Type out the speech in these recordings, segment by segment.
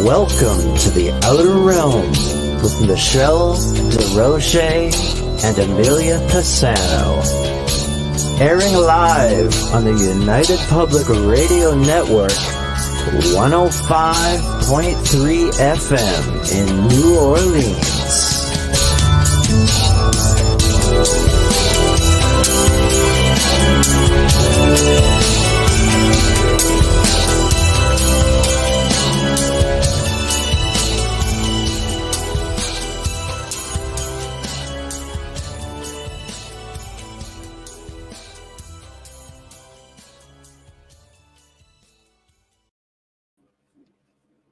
Welcome to the Outer Realms with Michelle Desrochers and Amelia Pisano. Airing live on the United Public Radio Network, 105.3 FM in New Orleans.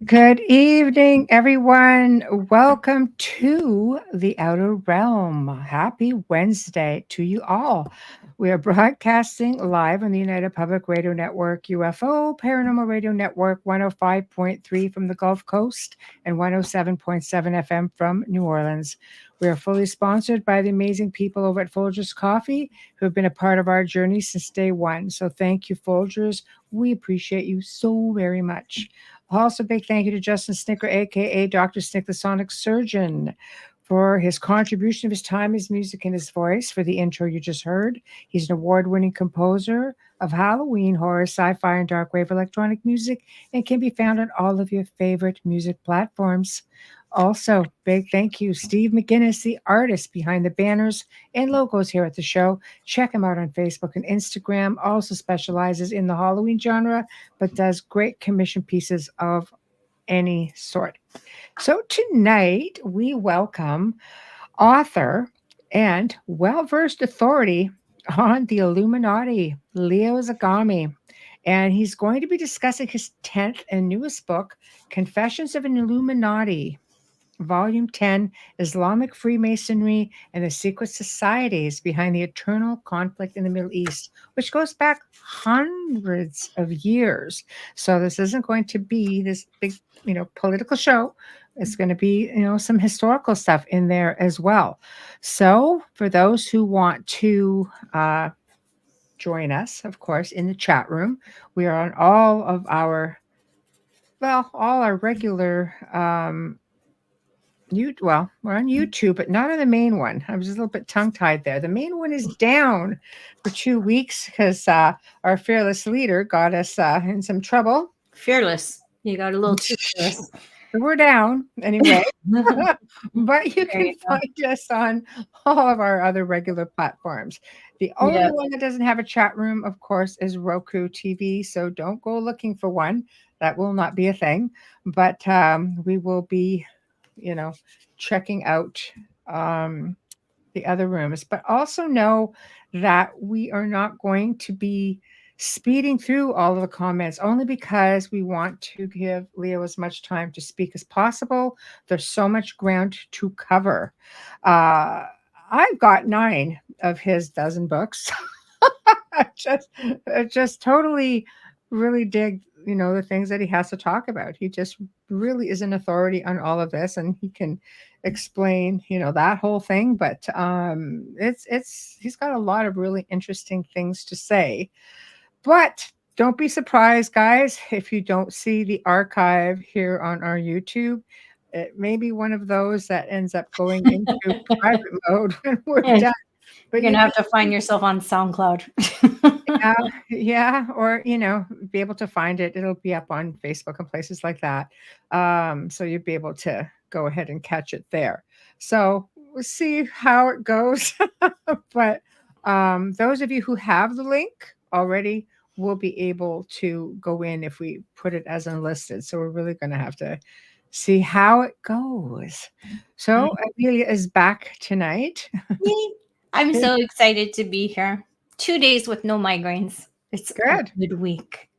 Good evening, everyone. Welcome to the Outer Realm. Happy Wednesday to you all. We are broadcasting live on the United Public Radio Network, UFO Paranormal Radio Network, 105.3 from the Gulf Coast and 107.7 FM from New Orleans. We are fully sponsored by the amazing people over at Folgers Coffee who have been a part of our journey since day one. So thank you, Folgers. We appreciate you so very much. Also, big thank you to Justin Snicker, a.k.a. Dr. Snick, the Sonic Surgeon, for his contribution of his time, his music, and his voice for the intro you just heard. He's an award-winning composer of Halloween, horror, sci-fi, and dark wave electronic music and can be found on all of your favorite music platforms. Also, big thank you, Steve McGinnis, the artist behind the banners and logos here at the show. Check him out on Facebook and Instagram. Also specializes in the Halloween genre, but does great commission pieces of any sort. So tonight, we welcome author and well-versed authority on the Illuminati, Lyon Zagami. And he's going to be discussing his 10th and newest book, Confessions of an Illuminati, Volume 10, Islamic Freemasonry and the Secret Societies Behind the Eternal Conflict in the Middle East, which goes back hundreds of years. So this isn't going to be this big, political show. It's going to be, some historical stuff in there as well. So for those who want to join us, of course, in the chat room, we are on all our regular we're on YouTube, but not on the main one. I was a little bit tongue-tied there. The main one is down for 2 weeks because our fearless leader got us in some trouble. Fearless. You got a little too fearless. We're down anyway. But you can find us on all of our other regular platforms. The only one that doesn't have a chat room, of course, is Roku TV. So don't go looking for one. That will not be a thing. But we will be checking out the other rooms, but also know that we are not going to be speeding through all of the comments only because we want to give Leo as much time to speak as possible. There's so much ground to cover. I've got 9 of his dozen books. I just totally really dig the things that he has to talk about. He just really is an authority on all of this, and he can explain that whole thing, but he's got a lot of really interesting things to say. But don't be surprised, guys, if you don't see the archive here on our YouTube. It may be one of those that ends up going into private mode when we're done. But you're going to have to find yourself on SoundCloud. Or, be able to find it. It'll be up on Facebook and places like that. So you'll be able to go ahead and catch it there. So we'll see how it goes. But those of you who have the link already will be able to go in if we put it as unlisted. So we're really going to have to see how it goes. So Amelia is back tonight. I'm so excited to be here. 2 days with no migraines. It's good. A good week.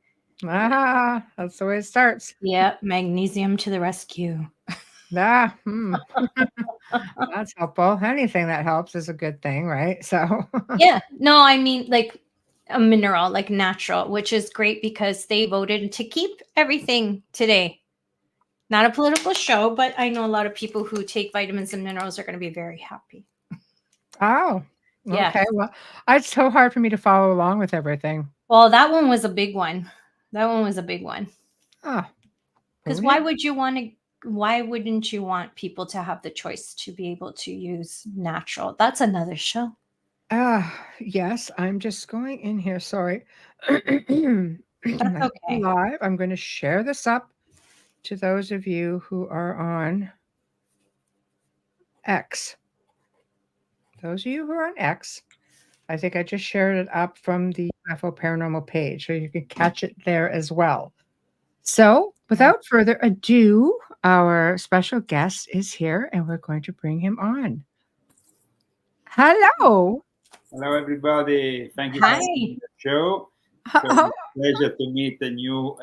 That's the way it starts. Yeah, magnesium to the rescue. That's helpful. Anything that helps is a good thing, right? So I mean like a mineral, like natural, which is great because they voted to keep everything today. Not a political show, but I know a lot of people who take vitamins and minerals are going to be very happy. Oh, okay. Well, it's so hard for me to follow along with everything. Well, that one was a big one. Oh, Because why wouldn't you want people to have the choice to be able to use natural? That's another show. Yes, I'm just going in here. Sorry. That's okay. Live. I'm going to share this up to those of you who are on X. Those of you who are on X, I think I just shared it up from the UFO Paranormal page, so you can catch it there as well. So, without further ado, our special guest is here, and we're going to bring him on. Hello. Hello, everybody. Thank you for the show. So it's a pleasure to meet the new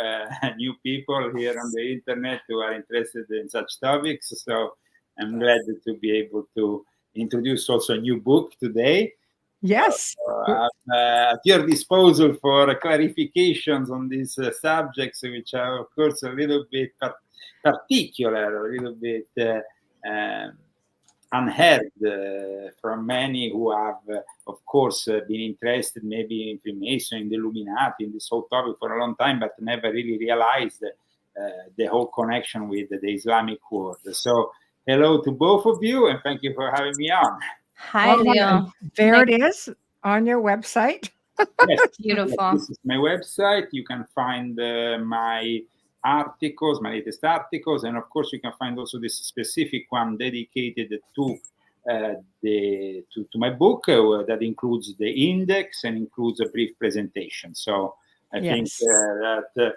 people here on the internet who are interested in such topics. So I'm glad to be able to introduce also a new book today. Yes. I'm at your disposal for clarifications on these subjects, which are, of course, a little bit particular, a little bit unheard from many who have, of course, been interested maybe in Freemasonry, in the Illuminati, in this whole topic for a long time, but never really realized the whole connection with the Islamic world. So hello to both of you, and thank you for having me on. Hi, Leo. There it is on your website. Yes, beautiful. Yes, this is my website. You can find my articles, my latest articles, and of course you can find also this specific one dedicated to my book that includes the index and includes a brief presentation. So I think that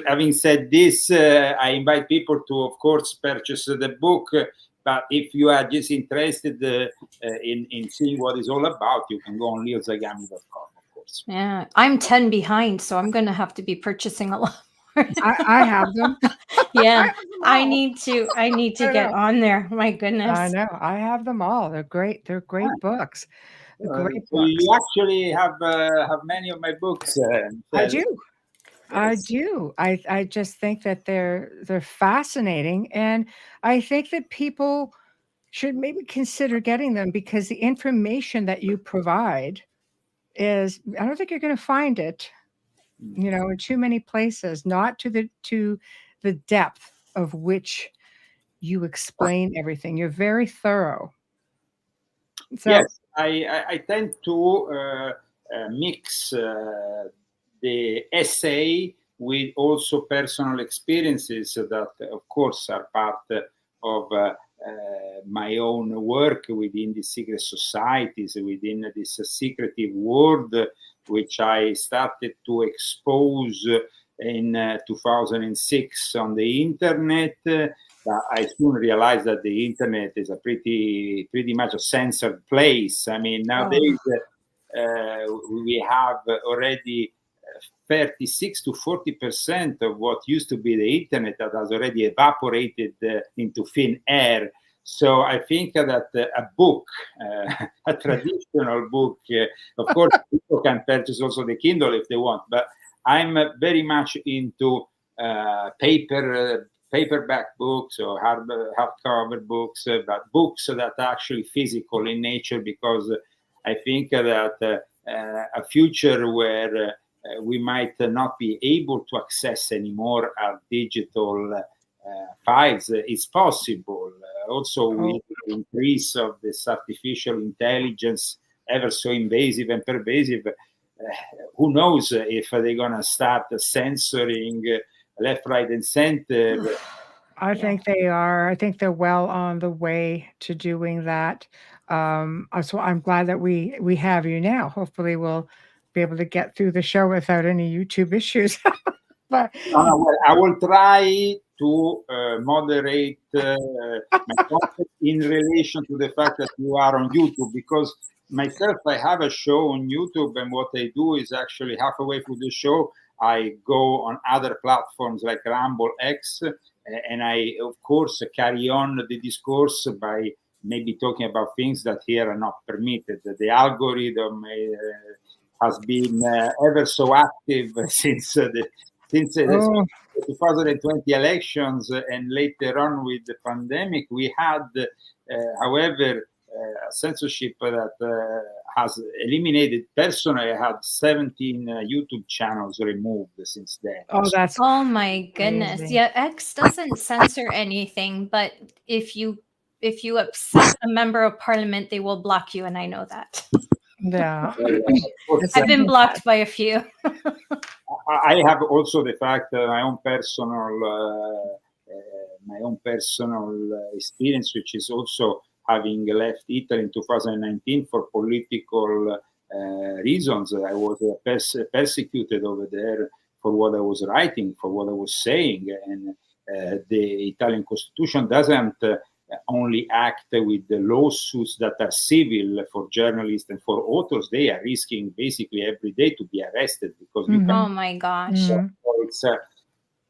having said this, I invite people to, of course, purchase the book. But if you are just interested in seeing what it's all about, you can go on lyonzagami.com, of course. Yeah, I'm 10 behind, so I'm going to have to be purchasing a lot more. I have them. Yeah, I need to get on there. My goodness. I know. I have them all. They're great. They're great books. Great so books. You actually have many of my books. I do. I do. I just think that they're fascinating, and I think that people should maybe consider getting them because the information that you provide is, I don't think you're going to find it, in too many places, not to the depth of which you explain everything. You're very thorough. So, yes, I tend to mix the essay with also personal experiences that, of course, are part of my own work within the secret societies, within this secretive world, which I started to expose in 2006 on the internet. I soon realized that the internet is a pretty much a censored place. I mean, nowadays we have already 36 to 40% of what used to be the internet that has already evaporated into thin air. So I think that a book, a traditional book, of course, people can purchase also the Kindle if they want, but I'm very much into paperback books or hardcover books, but books that are actually physical in nature, because I think that a future where we might not be able to access anymore our digital files is possible. Also, with the increase of this artificial intelligence, ever so invasive and pervasive, who knows if they're going to start censoring left, right, and center. I think they are. I think they're well on the way to doing that. So I'm glad that we have you now. Hopefully, we'll be able to get through the show without any YouTube issues. But well, I will try to moderate my content in relation to the fact that you are on YouTube, because myself, I have a show on YouTube, and what I do is actually halfway through the show, I go on other platforms like Rumble X, and I, of course, carry on the discourse by maybe talking about things that here are not permitted. The algorithm has been ever so active since the 2020 elections, and later on with the pandemic. We had, however, censorship that has eliminated. Personally, I had 17 YouTube channels removed since then. Oh, that's Oh my goodness. crazy. Yeah, X doesn't censor anything, but if you upset a member of parliament, they will block you, and I know that. Yeah. It's I've been something blocked by a few. I have also the fact that my own personal experience, which is also having left Italy in 2019 for political reasons. I was persecuted over there for what I was writing, for what I was saying, and the Italian Constitution doesn't only act with the lawsuits that are civil for journalists and for authors. They are risking basically every day to be arrested because you Mhm. Oh my gosh.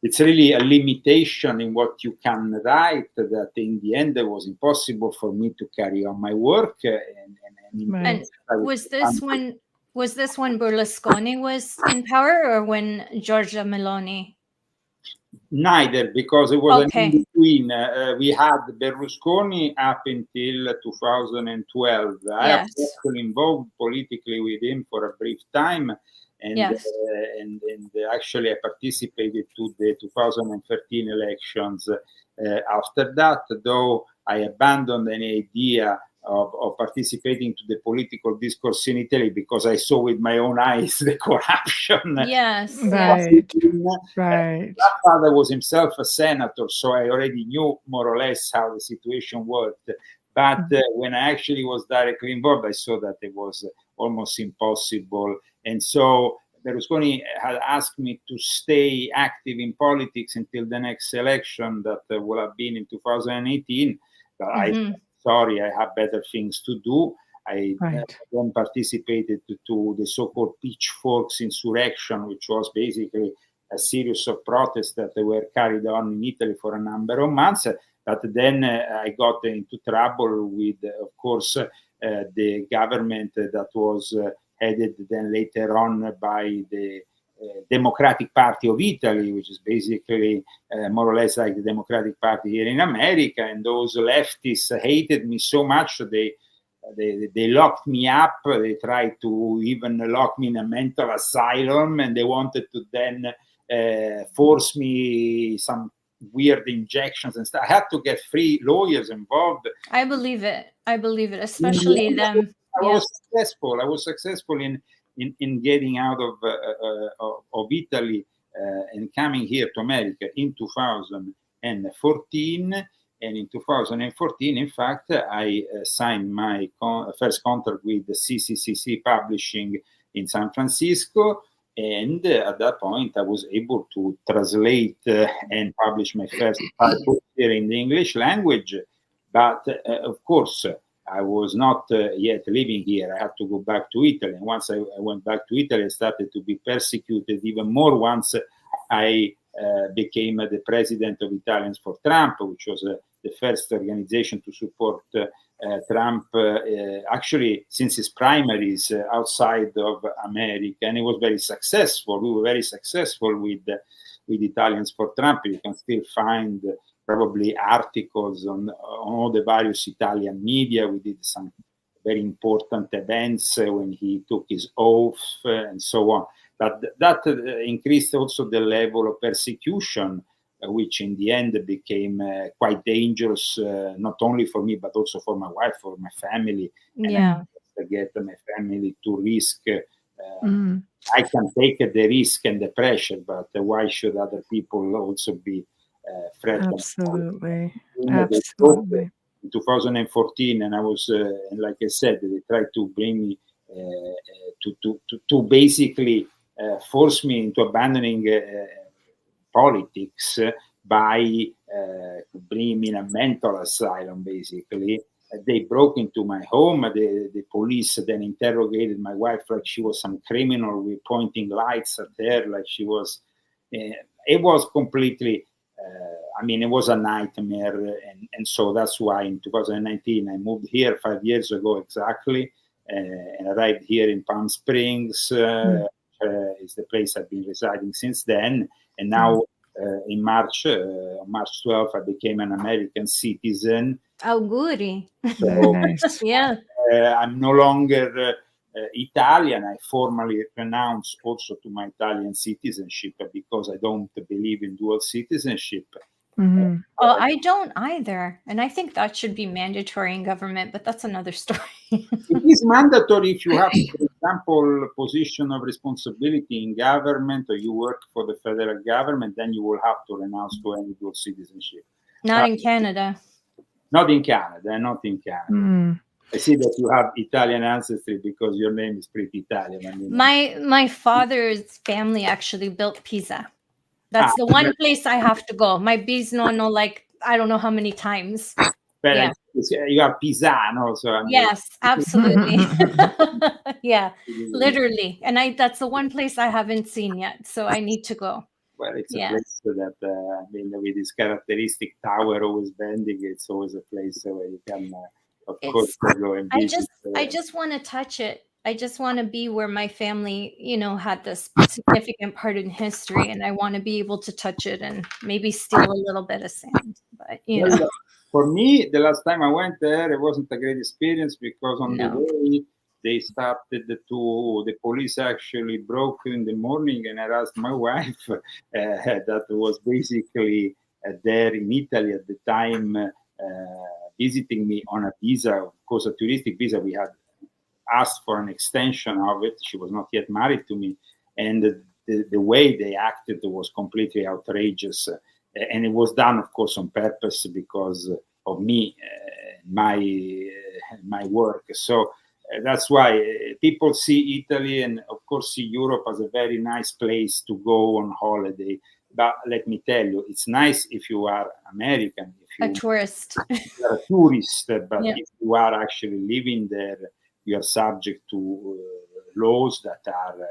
it's really a limitation in what you can write that in the end it was impossible for me to carry on my work. Right. And was this when Berlusconi was in power, or when Giorgia Meloni? Neither, because it was Okay. an in between. We had Berlusconi up until 2012. I Yes. was actually involved politically with him for a brief time, and Yes. and actually I participated to the 2013 elections. After that, though, I abandoned any idea of participating to the political discourse in Italy because I saw with my own eyes the corruption. Yes. Right. My Right. father was himself a senator, so I already knew more or less how the situation worked. But when I actually was directly involved, I saw that it was almost impossible. And so Berlusconi had asked me to stay active in politics until the next election that will have been in 2018. But I said, sorry, I have better things to do. I then participated to the so-called Pitchforks insurrection, which was basically a series of protests that were carried on in Italy for a number of months. But then I got into trouble with, of course, the government that was headed then later on by the Democratic Party of Italy, which is basically more or less like the Democratic Party here in America. And those leftists hated me so much they locked me up. They tried to even lock me in a mental asylum, and they wanted to then force me some weird injections and stuff. I had to get 3 lawyers involved. I believe it, especially them. I was successful in getting out of Italy and coming here to America in 2014. And in 2014, in fact, I signed my first contract with the CCC Publishing in San Francisco. And at that point, I was able to translate and publish my first 5 books here in the English language. But of course, I was not yet living here. I had to go back to Italy. And once I went back to Italy, I started to be persecuted even more once I became the president of Italians for Trump, which was the first organization to support Trump, actually since his primaries outside of America. And it was very successful. We were very successful with Italians for Trump. You can still find probably articles on all the various Italian media. We did some very important events when he took his oath and so on. But that increased also the level of persecution, which in the end became quite dangerous, not only for me, but also for my wife, for my family. Yeah. And I get my family to risk. I can take the risk and the pressure, but why should other people also be threatened? Absolutely. Absolutely. In 2014, and I was, like I said, they tried to bring me to basically force me into abandoning politics by bringing me in a mental asylum, basically. They broke into my home. The police then interrogated my wife like she was some criminal with pointing lights at her, like she was. It was completely. It was a nightmare, and so that's why in 2019 I moved here 5 years ago exactly, and arrived here in Palm Springs. Is the place I've been residing since then, and now on March 12th I became an American citizen. Auguri. Very nice. Yeah. I'm no longer Italian. I formally renounce also to my Italian citizenship because I don't believe in dual citizenship. Mhm. Oh, I don't either. And I think that should be mandatory in government, but that's another story. It is mandatory if you have, for example, a position of responsibility in government or you work for the federal government, then you will have to renounce to any dual citizenship. Not in Canada. Not in Canada, not in Canada. Mm. I see that you have Italian ancestry because your name is pretty Italian. I mean, My father's family actually built Pisa. That's the one place I have to go. My bisnonno, like, I don't know how many times. but Yeah. you have Pisano, so I mean, Yes, absolutely. Yeah, literally. And that's the one place I haven't seen yet, so I need to go. Well, it's Yeah. a place that, I mean, with this characteristic tower always bending, it's always a place where you can, of course, go and visit. I just want to touch it. I just want to be where my family, had this significant part in history, and I want to be able to touch it and maybe steal a little bit of sand. But Well, for me, the last time I went there, it wasn't a great experience because on the No. way they started the police actually broke in the morning, and I asked my wife that was basically there in Italy at the time visiting me on a visa, of course, a touristic visa. We had asked for an extension of it. She was not yet married to me, and the way they acted was completely outrageous. And it was done, of course, on purpose because of me, my work. So that's why people see Italy and, of course, see Europe as a very nice place to go on holiday. But let me tell you, it's nice if you are American, if A you tourist. are a tourist. But Yeah. if you are actually living there, you are subject to laws that are,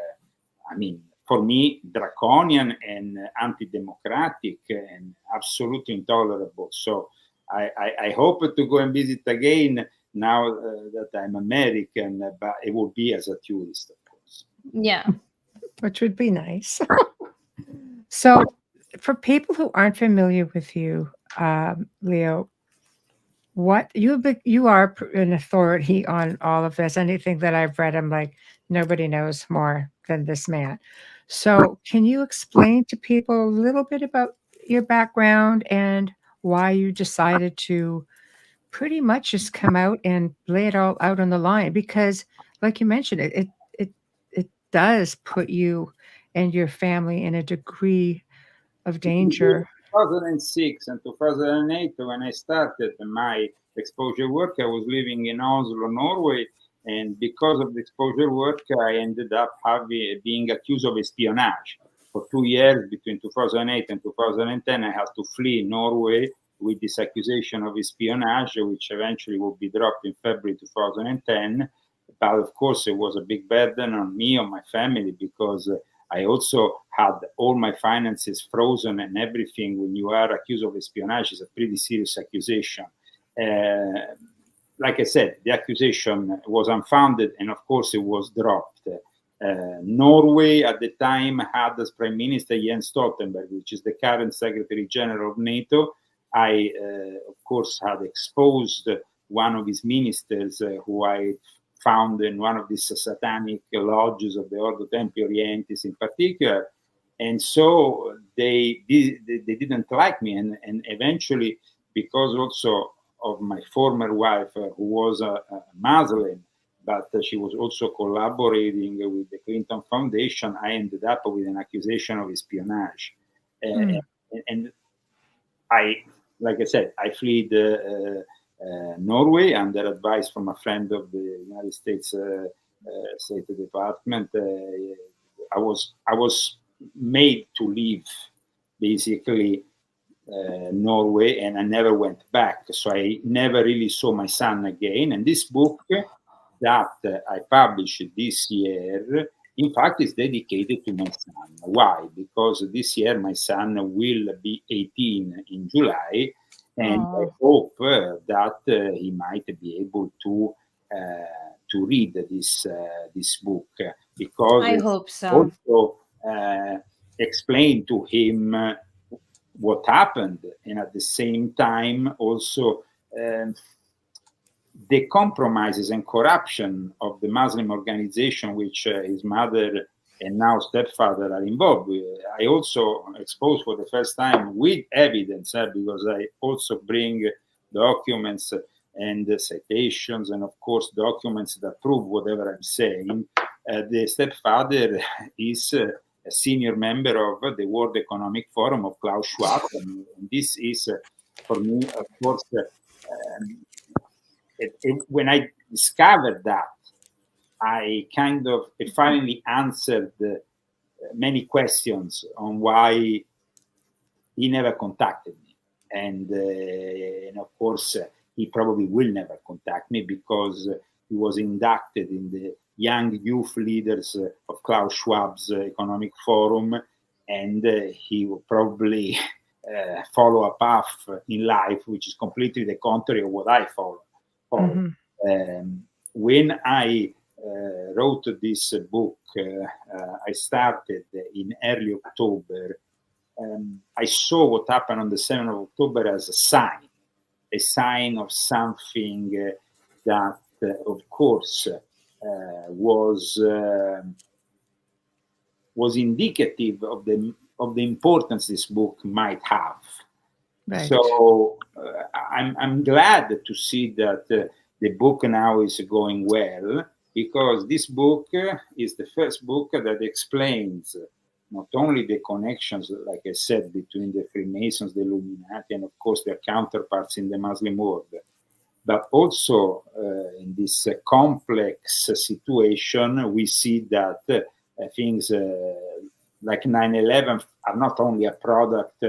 I mean, for me, draconian and anti-democratic and absolutely intolerable. So I hope to go and visit again now that I'm American, but it will be as a tourist, of course. Yeah. Which would be nice. So, for people who aren't familiar with you, Leo, you are an authority on all of this. Anything that I've read, I'm like, nobody knows more than this man. So, can you explain to people a little bit about your background and why you decided to pretty much just come out and lay it all out on the line? Because, like you mentioned, it does put you and your family in a degree of danger. 2006 and 2008, when I started my exposure work, I was living in Oslo, Norway, and because of the exposure work, I ended up being accused of espionage. For 2 years, between 2008 and 2010, I had to flee Norway with this accusation of espionage, which eventually would be dropped in February 2010. But of course, it was a big burden on me, on my family, because I also had all my finances frozen and everything. When you are accused of espionage, is a pretty serious accusation. Like I said, the accusation was unfounded, and of course, it was dropped. Norway at the time had as Prime Minister Jens Stoltenberg, which is the current Secretary General of NATO. I, of course, had exposed one of his ministers who I found in one of these satanic lodges of the Ordo Templi Orientis in particular. And so they didn't like me. And eventually, because also of my former wife, who was a Muslim, but she was also collaborating with the Clinton Foundation, I ended up with an accusation of espionage. And I, like I said, I fled Norway under advice from a friend of the United States State Department. I was made to leave basically Norway, and I never went back. So I never really saw my son again. And this book that I published this year, in fact, is dedicated to my son. Why? Because this year my son will be 18 in July. And I hope that he might be able to read this book, because I hope so. Also explain to him what happened, and at the same time also the compromises and corruption of the Muslim organization, which his mother and now stepfather are involved with. I also exposed for the first time with evidence, because I also bring documents and citations, and of course documents that prove whatever I'm saying. The stepfather is a senior member of the World Economic Forum of Klaus Schwab, and this is for me, of course, when I discovered that, I kind of finally answered many questions on why he never contacted me. And of course, he probably will never contact me, because he was inducted in the young youth leaders of Klaus Schwab's Economic Forum, and he will probably follow a path in life which is completely the contrary of what I follow. Mm-hmm. When I wrote this book, I started in early October. I saw what happened on the 7th of October as a sign of something that, of course, was indicative of the importance this book might have. Right. So I'm glad to see that the book now is going well, because this book is the first book that explains not only the connections, like I said, between the Freemasons, the Illuminati, and of course their counterparts in the Muslim world, but also in this complex situation, we see that things like 9/11 are not only a product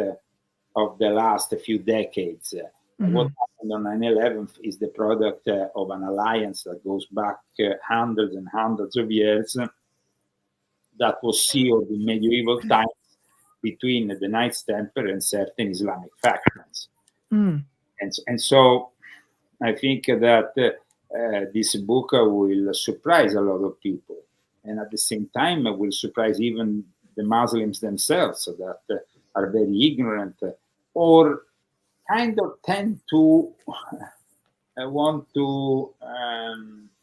of the last few decades. Mm-hmm. What happened on 9/11 is the product of an alliance that goes back hundreds and hundreds of years, that was sealed in medieval times between the Knights Templar and certain Islamic factions. Mm. And so I think that this book will surprise a lot of people, and at the same time will surprise even the Muslims themselves, that are very ignorant or kind of tend to want to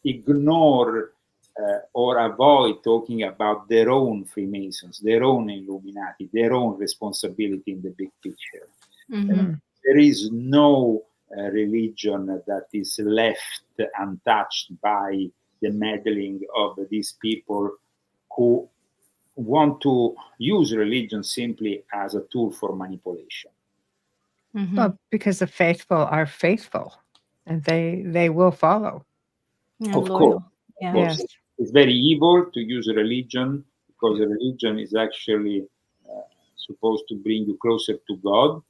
ignore or avoid talking about their own Freemasons, their own Illuminati, their own responsibility in the big picture. Mm-hmm. There is no religion that is left untouched by the meddling of these people who want to use religion simply as a tool for manipulation. Mm-hmm. Well, because the faithful are faithful, and they will follow. Of course. Yeah. Yes. It's very evil to use a religion, because a religion is actually supposed to bring you closer to God.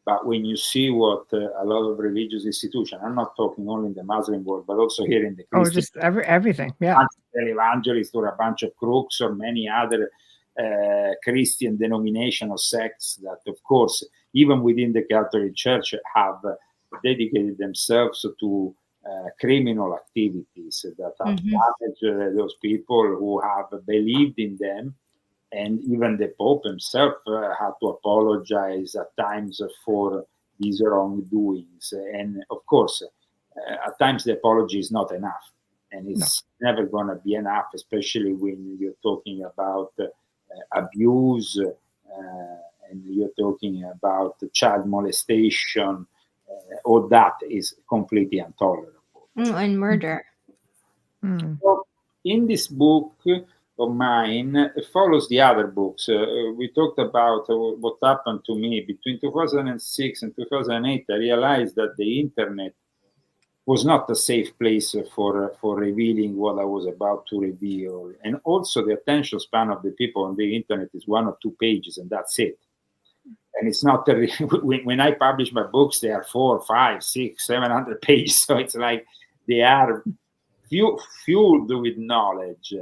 But when you see what a lot of religious institutions, I'm not talking only in the Muslim world, but also here in the Christian, just everything, yeah, evangelists or a bunch of crooks or many other Christian denominational sects that, of course, even within the Catholic Church, have dedicated themselves to criminal activities that have damaged those people who have believed in them. And even the Pope himself had to apologize at times for these wrongdoings. And of course, at times the apology is not enough. And it's never going to be enough, especially when you're talking about abuse and you're talking about child molestation. All that is completely intolerable. And murder. So in this book of mine, it follows the other books. We talked about what happened to me between 2006 and 2008. I realized that the internet was not a safe place for revealing what I was about to reveal. And also the attention span of the people on the internet is 1 or 2 pages, and that's it. And it's not when I publish my books, they are 400, 500, 600, 700 pages. So it's like they are fueled with knowledge.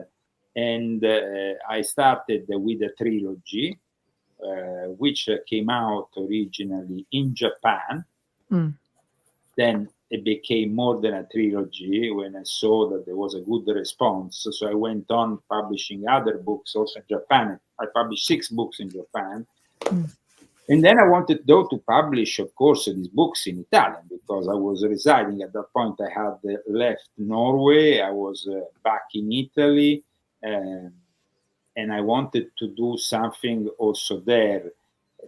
And I started with a trilogy, which came out originally in Japan. Then it became more than a trilogy when I saw that there was a good response. So I went on publishing other books also in Japan. I published 6 books in Japan. And then I wanted, though, to publish, of course, these books in Italian, because I was residing at that point. I had left Norway. I was back in Italy, and I wanted to do something also there.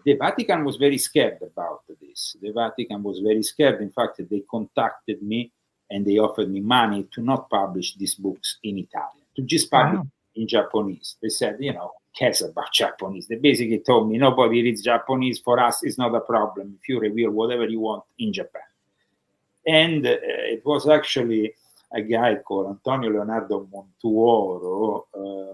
The Vatican was very scared about this. The Vatican was very scared. In fact, they contacted me and they offered me money to not publish these books in Italian, to just publish in Japanese. They said, you know, cares about Japanese. They basically told me, nobody reads Japanese. For us, it's not a problem if you reveal whatever you want in Japan. And it was actually a guy called Antonio Leonardo Montuoro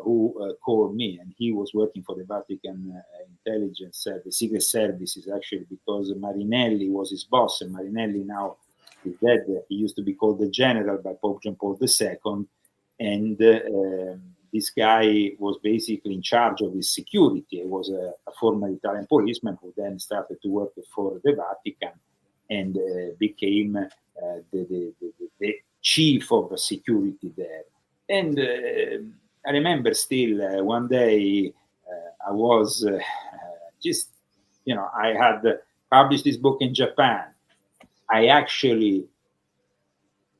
who called me, and he was working for the Vatican intelligence service, secret services, actually, because Marinelli was his boss, and Marinelli now is dead. He used to be called the General by Pope John Paul II, and this guy was basically in charge of his security. He was a former Italian policeman who then started to work for the Vatican and became the chief of security there. And I remember still one day I was just, you know, I had published this book in Japan. I actually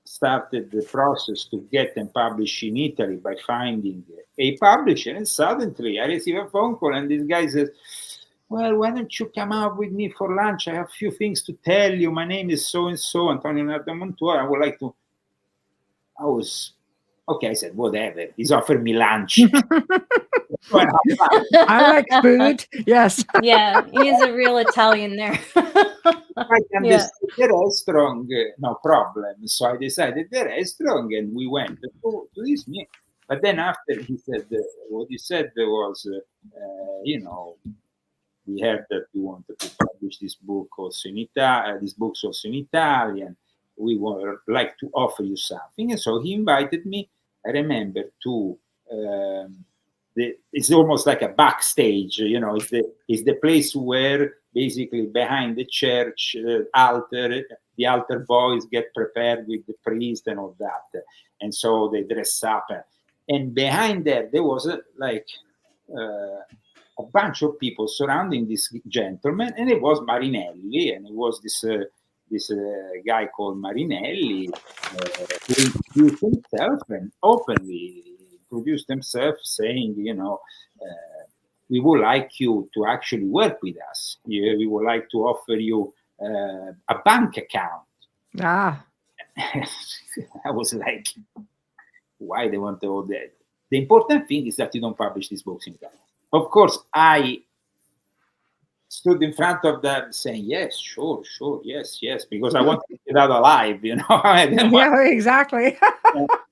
started the process to get them published in Italy by finding a publisher, and suddenly I receive a phone call, and this guy says, well, why don't you come out with me for lunch? I have a few things to tell you. My name is so-and-so, Antonio Leonardo Montuoro. I would like to... I was... Okay, I said, whatever. He's offered me lunch. I like food. Yes. Yeah, he's a real Italian there. I understood the restaurant, no problem. So I decided the restaurant, and we went to this meal. But then after he said, what he said was, you know, we heard that you wanted to publish this book also in Italian, these books also in Italian. We would like to offer you something. And so he invited me, I remember, to it's almost like a backstage, you know, it's the place where basically behind the church altar, the altar boys get prepared with the priest and all that. And so they dress up. And behind that, there was a bunch of people surrounding this gentleman, and it was Marinelli, and it was this guy called Marinelli who introduced himself and openly introduced himself, saying, you know, we would like you to actually work with us. We would like to offer you a bank account. Ah. I was like, why they want all that? The important thing is that you don't publish these books in Italian. Of course, I stood in front of them saying, yes, sure, yes, because I wanted to get out alive, you know. Yeah, exactly.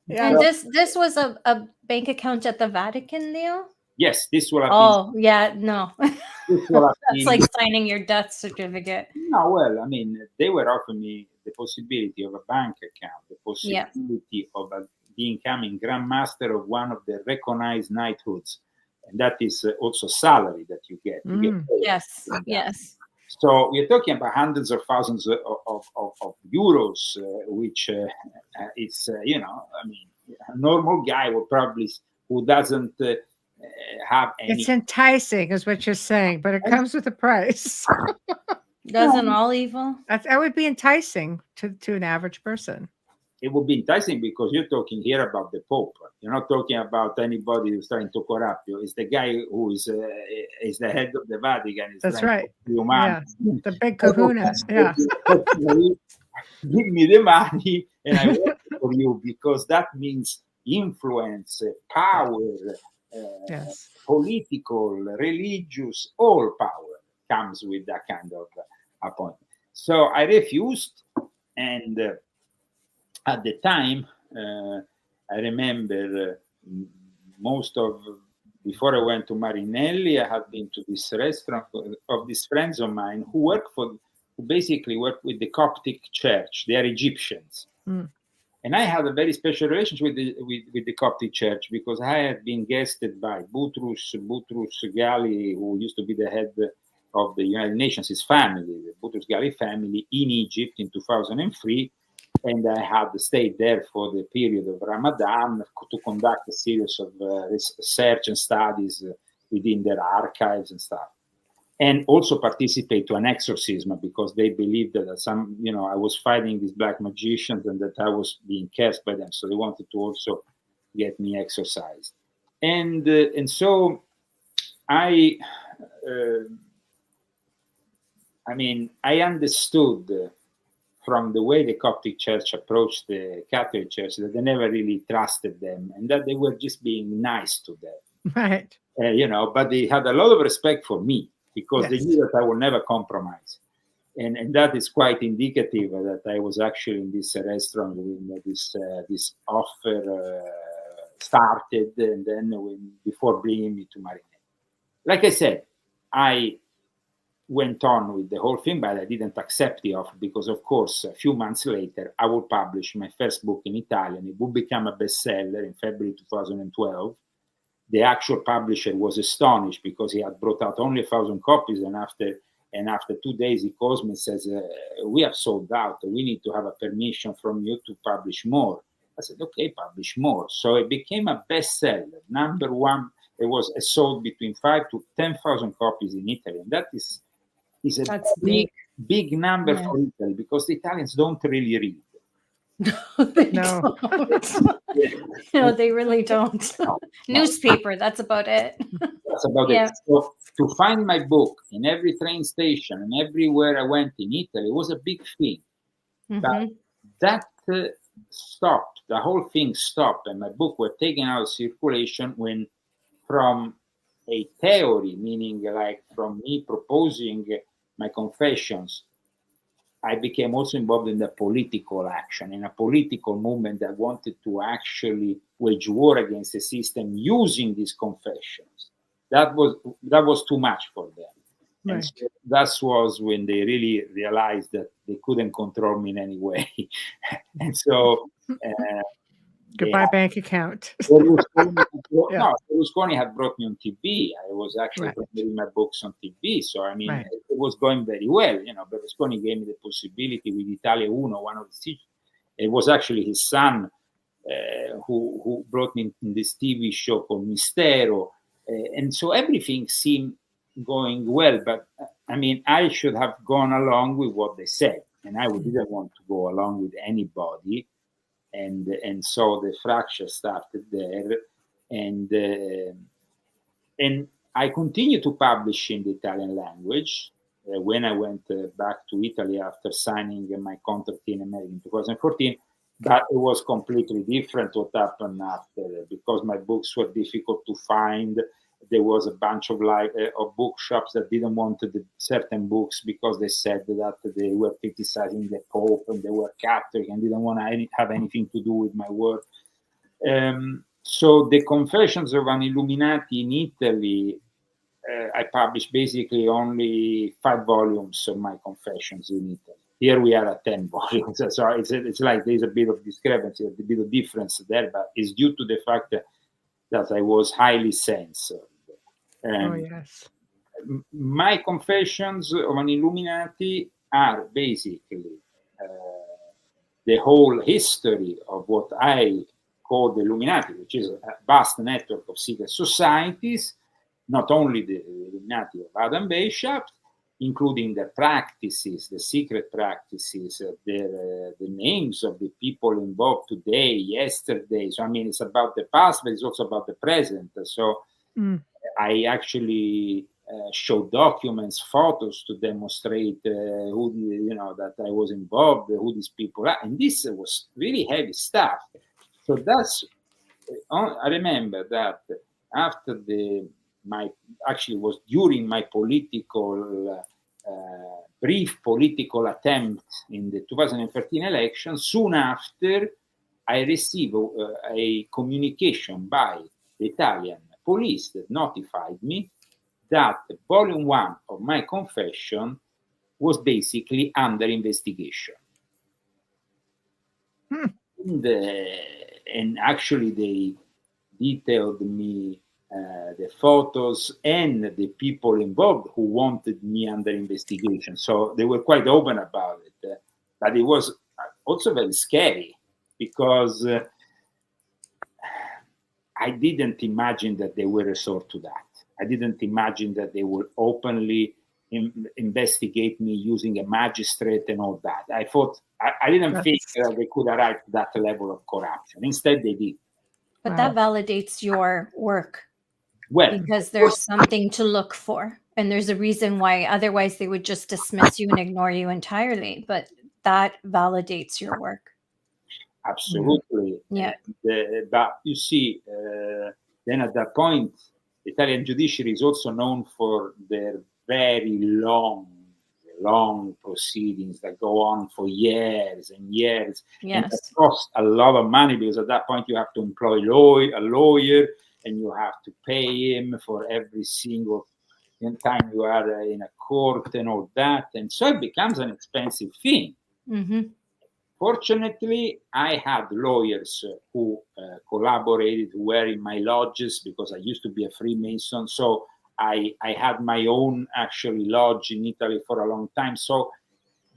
Yeah. And this was a bank account at the Vatican, Leo? Yes, this will have been... yeah, no. That's like signing your death certificate. No, well, I mean, they were offering me the possibility of a bank account, the possibility of becoming Grand Master of one of the recognized knighthoods. And that is also salary that you get. Yes. So we're talking about hundreds of thousands of euros, which it's, you know, I mean, a normal guy who doesn't have any... It's enticing, is what you're saying, but it comes with a price. Doesn't all evil? That would be enticing to an average person. It would be enticing because you're talking here about the Pope. You're not talking about anybody who's trying to corrupt you. It's the guy who is the head of the Vatican. That's right. Yeah. The big kahuna. Yeah. Give me the money and I work for you, because that means influence, power, political, religious, all power comes with that kind of appointment. So I refused, and at the time, I remember before I went to Marinelli, I had been to this restaurant of these friends of mine who basically work with the Coptic church. They are Egyptians. Mm. And I had a very special relationship with the Coptic church, because I had been guested by Boutros Ghali, who used to be the head of the United Nations, his family, the Boutros Ghali family, in Egypt in 2003. And I had stayed there for the period of Ramadan to conduct a series of research and studies within their archives and stuff. and also participate to an exorcism because they believed that I was fighting these black magicians and that I was being cast by them. So they wanted to also get me exorcised. And so I understood from the way the Coptic Church approached the Catholic Church that they never really trusted them and that they were just being nice to them. Right. But they had a lot of respect for me because Yes. they knew that I would never compromise. And that is quite indicative that I was actually in this restaurant when this offer started, and then before bringing me to Marinette. Like I said, I went on with the whole thing, but I didn't accept the offer because, of course, a few months later, I would publish my first book in Italian. It would become a bestseller in February 2012. The actual publisher was astonished because he had brought out only 1,000 copies, and after 2 days he calls me and says, "We have sold out. We need to have a permission from you to publish more." I said, "Okay, publish more." So it became a bestseller, number one. It was sold between 5,000 to 10,000 copies in Italy, and that is a That's big number for Italy because the Italians don't really read. No. No, they really don't. No. Newspaper, that's about it. That's about it. So to find my book in every train station and everywhere I went in Italy was a big thing. But that stopped. The whole thing stopped, and my book was taken out of circulation when, from a theory, meaning like from me proposing my confessions, I became also involved in the political action, in a political movement that wanted to actually wage war against the system using these confessions. That was too much for them. Right. And so that was when they really realized that they couldn't control me in any way. And so goodbye bank account. Berlusconi had brought me on TV. I was actually promoting my books on TV. So, I mean, it was going very well. Berlusconi gave me the possibility with Italia Uno, one of the teachers. It was actually his son who brought me in this TV show called Mistero. And so everything seemed going well. But, I mean, I should have gone along with what they said. And I didn't want to go along with anybody. And so the fracture started there, and I continued to publish in the Italian language when I went back to Italy after signing my contract in America in 2014. But it was completely different what happened after, because my books were difficult to find. There was a bunch of bookshops that didn't want certain books because they said that they were criticizing the Pope and they were Catholic and didn't want to have anything to do with my work. So the Confessions of an Illuminati in Italy, I published basically only 5 volumes of my confessions in Italy. Here we are at 10 volumes. So it's like there's a bit of discrepancy, a bit of difference there, but it's due to the fact that I was highly censored. My confessions of an Illuminati are basically the whole history of what I call the Illuminati, which is a vast network of secret societies, not only the Illuminati of Adam Weishaupt, including their practices, the secret practices, the names of the people involved today, yesterday. So, I mean, it's about the past, but it's also about the present. So I actually show documents, photos to demonstrate that I was involved, who these people are. And this was really heavy stuff. So I remember that after was during my brief political attempt in the 2013 election. Soon after, I received a communication by the Italian police that notified me that volume 1 of my confession was basically under investigation. And actually, they detailed me the photos and the people involved who wanted me under investigation. So they were quite open about it. But it was also very scary because I didn't imagine that they would resort to that. I didn't imagine that they would openly investigate me using a magistrate and all that. I thought, I didn't think that they could arrive to that level of corruption. Instead, they did. But that validates your work. Well, because there's something to look for. And there's a reason why otherwise they would just dismiss you and ignore you entirely. But that validates your work. Absolutely. Yeah. But you see, then at that point, the Italian judiciary is also known for their very long proceedings that go on for years and years. Yes. And that cost a lot of money, because at that point you have to employ a lawyer, and you have to pay him for every single time you are in a court and all that. And so it becomes an expensive thing. Mm-hmm. Fortunately, I had lawyers who collaborated, who were in my lodges, because I used to be a Freemason. So I had my own actually lodge in Italy for a long time. So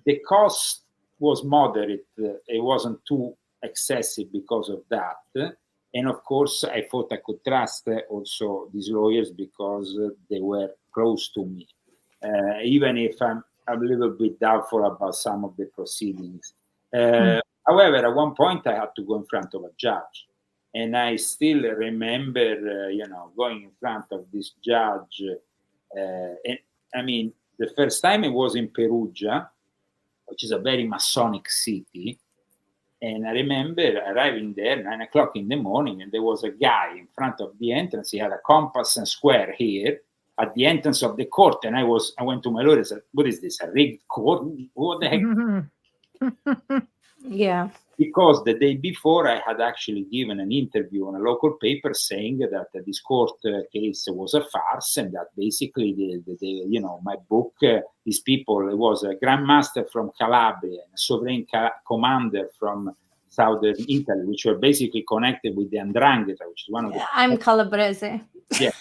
the cost was moderate. It wasn't too excessive because of that. And of course, I thought I could trust also these lawyers because they were close to me, even if I'm a little bit doubtful about some of the proceedings. However, at one point, I had to go in front of a judge. And I still remember, going in front of this judge. And I mean, the first time it was in Perugia, which is a very Masonic city. And I remember arriving there 9 o'clock in the morning, and there was a guy in front of the entrance. He had a compass and square here at the entrance of the court. And I went to my lawyer and said, "What is this? A rigged court? What the heck?" Yeah. Because the day before, I had actually given an interview on a local paper saying that this court case was a farce, and that basically my book, these people, it was a grandmaster from Calabria and a sovereign commander from southern Italy, which were basically connected with the 'Ndrangheta, which is one of the. I'm Calabrese. Yeah.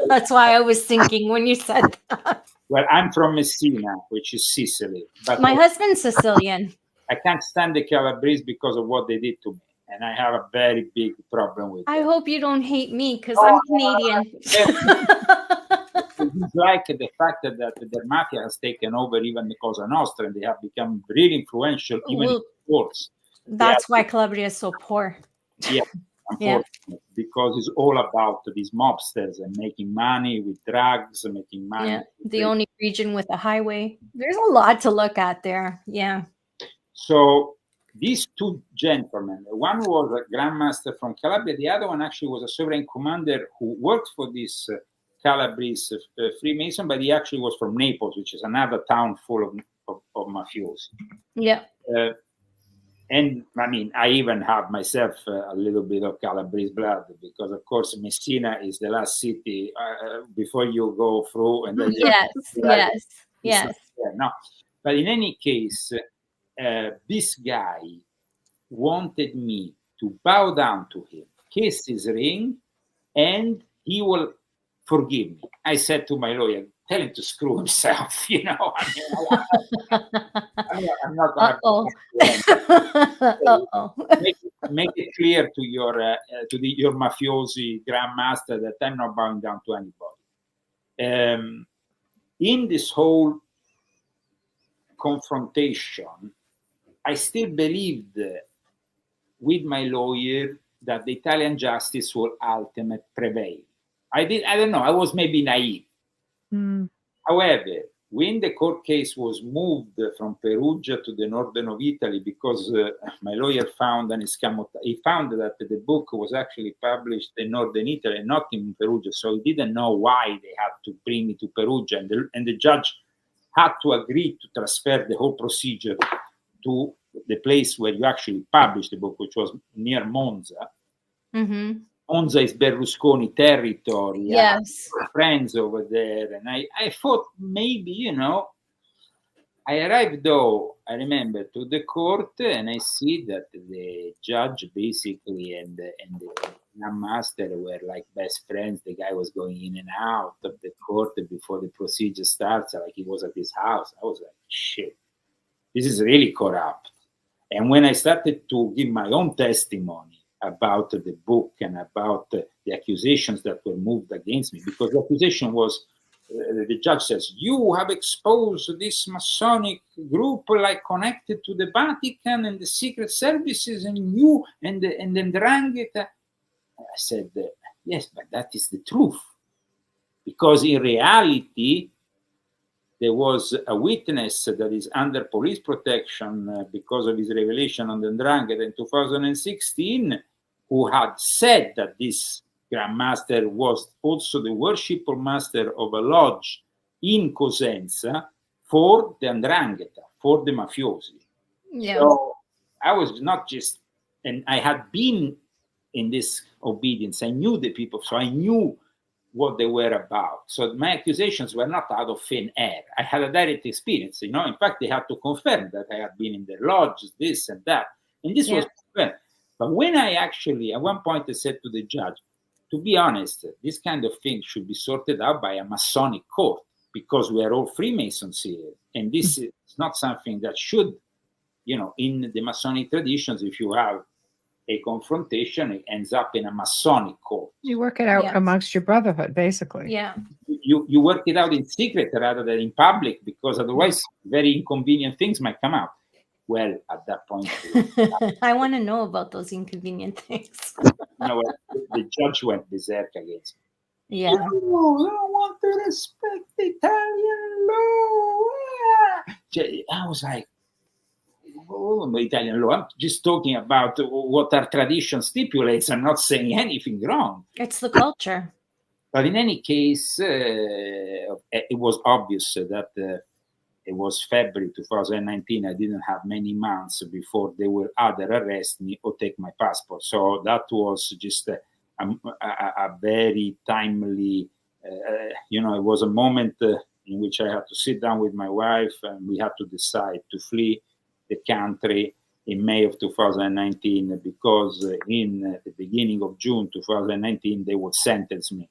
That's why I was thinking when you said that. Well, I'm from Messina, which is Sicily. But my husband's Sicilian. I can't stand the Calabrese because of what they did to me. And I have a very big problem with it. I hope you don't hate me because I'm Canadian. It's like the fact that the mafia has taken over even the Cosa Nostra, and they have become really influential even in sports. That's why Calabria is so poor. Yeah, unfortunately, because it's all about these mobsters and making money with drugs and making money. Yeah, the only region with a highway. There's a lot to look at there. Yeah. So these two gentlemen, one was a grandmaster from Calabria, the other one actually was a sovereign commander who worked for this Calabrese Freemason, but he actually was from Naples, which is another town full of mafiosi. Yeah. And I mean, I even have myself a little bit of Calabrese blood, because of course Messina is the last city before you go through. And then yes. No, but in any case, this guy wanted me to bow down to him, kiss his ring, and he will forgive me. I said to my lawyer, "Tell him to screw himself." I'm not going to make it clear to your mafiosi grandmaster that I'm not bowing down to anybody. In this whole confrontation, I still believed with my lawyer that the Italian justice will ultimately prevail. I don't know, I was maybe naive. However, when the court case was moved from Perugia to the northern of Italy, because my lawyer found he found that the book was actually published in northern Italy and not in Perugia, so he didn't know why they had to bring me to Perugia, and the judge had to agree to transfer the whole procedure to the place where you actually published the book, which was near Monza. Mm-hmm. Monza is Berlusconi territory. Yes. I have friends over there. And I thought maybe, I arrived though, I remember, to the court, and I see that the judge basically and the master were like best friends. The guy was going in and out of the court before the procedure starts, like he was at his house. I was like, shit, this is really corrupt. And when I started to give my own testimony about the book and about the accusations that were moved against me, because the accusation was the judge says, you have exposed this Masonic group like connected to the Vatican and the secret services and you and the Ndrangheta. I said, yes, but that is the truth. Because in reality, there was a witness that is under police protection because of his revelation on the Ndrangheta in 2016, who had said that this Grand Master was also the worshipful master of a lodge in Cosenza for the Ndrangheta, for the mafiosi. Yeah. So I was not just, and I had been in this obedience. I knew the people, so I knew what they were about. So my accusations were not out of thin air. I had a direct experience, In fact, they had to confirm that I had been in their lodges, this and that. And this was confirmed. But when I actually, at one point I said to the judge, to be honest, this kind of thing should be sorted out by a Masonic court, because we are all Freemasons here. And this is not something that should, in the Masonic traditions, if you have a confrontation, it ends up in a Masonic court. You work it out amongst your brotherhood, basically. Yeah. You work it out in secret rather than in public, because otherwise very inconvenient things might come out. Well, at that point, I want to know about those inconvenient things. The judge went berserk against me. Yeah. You don't want to respect Italian law. I was like, Italian law. I'm just talking about what our tradition stipulates. I'm not saying anything wrong. It's the culture. But in any case, it was obvious that it was February 2019. I didn't have many months before they will either arrest me or take my passport. So that was just a very timely, it was a moment in which I had to sit down with my wife and we had to decide to flee the country in May of 2019, because in the beginning of June 2019, they would sentence me.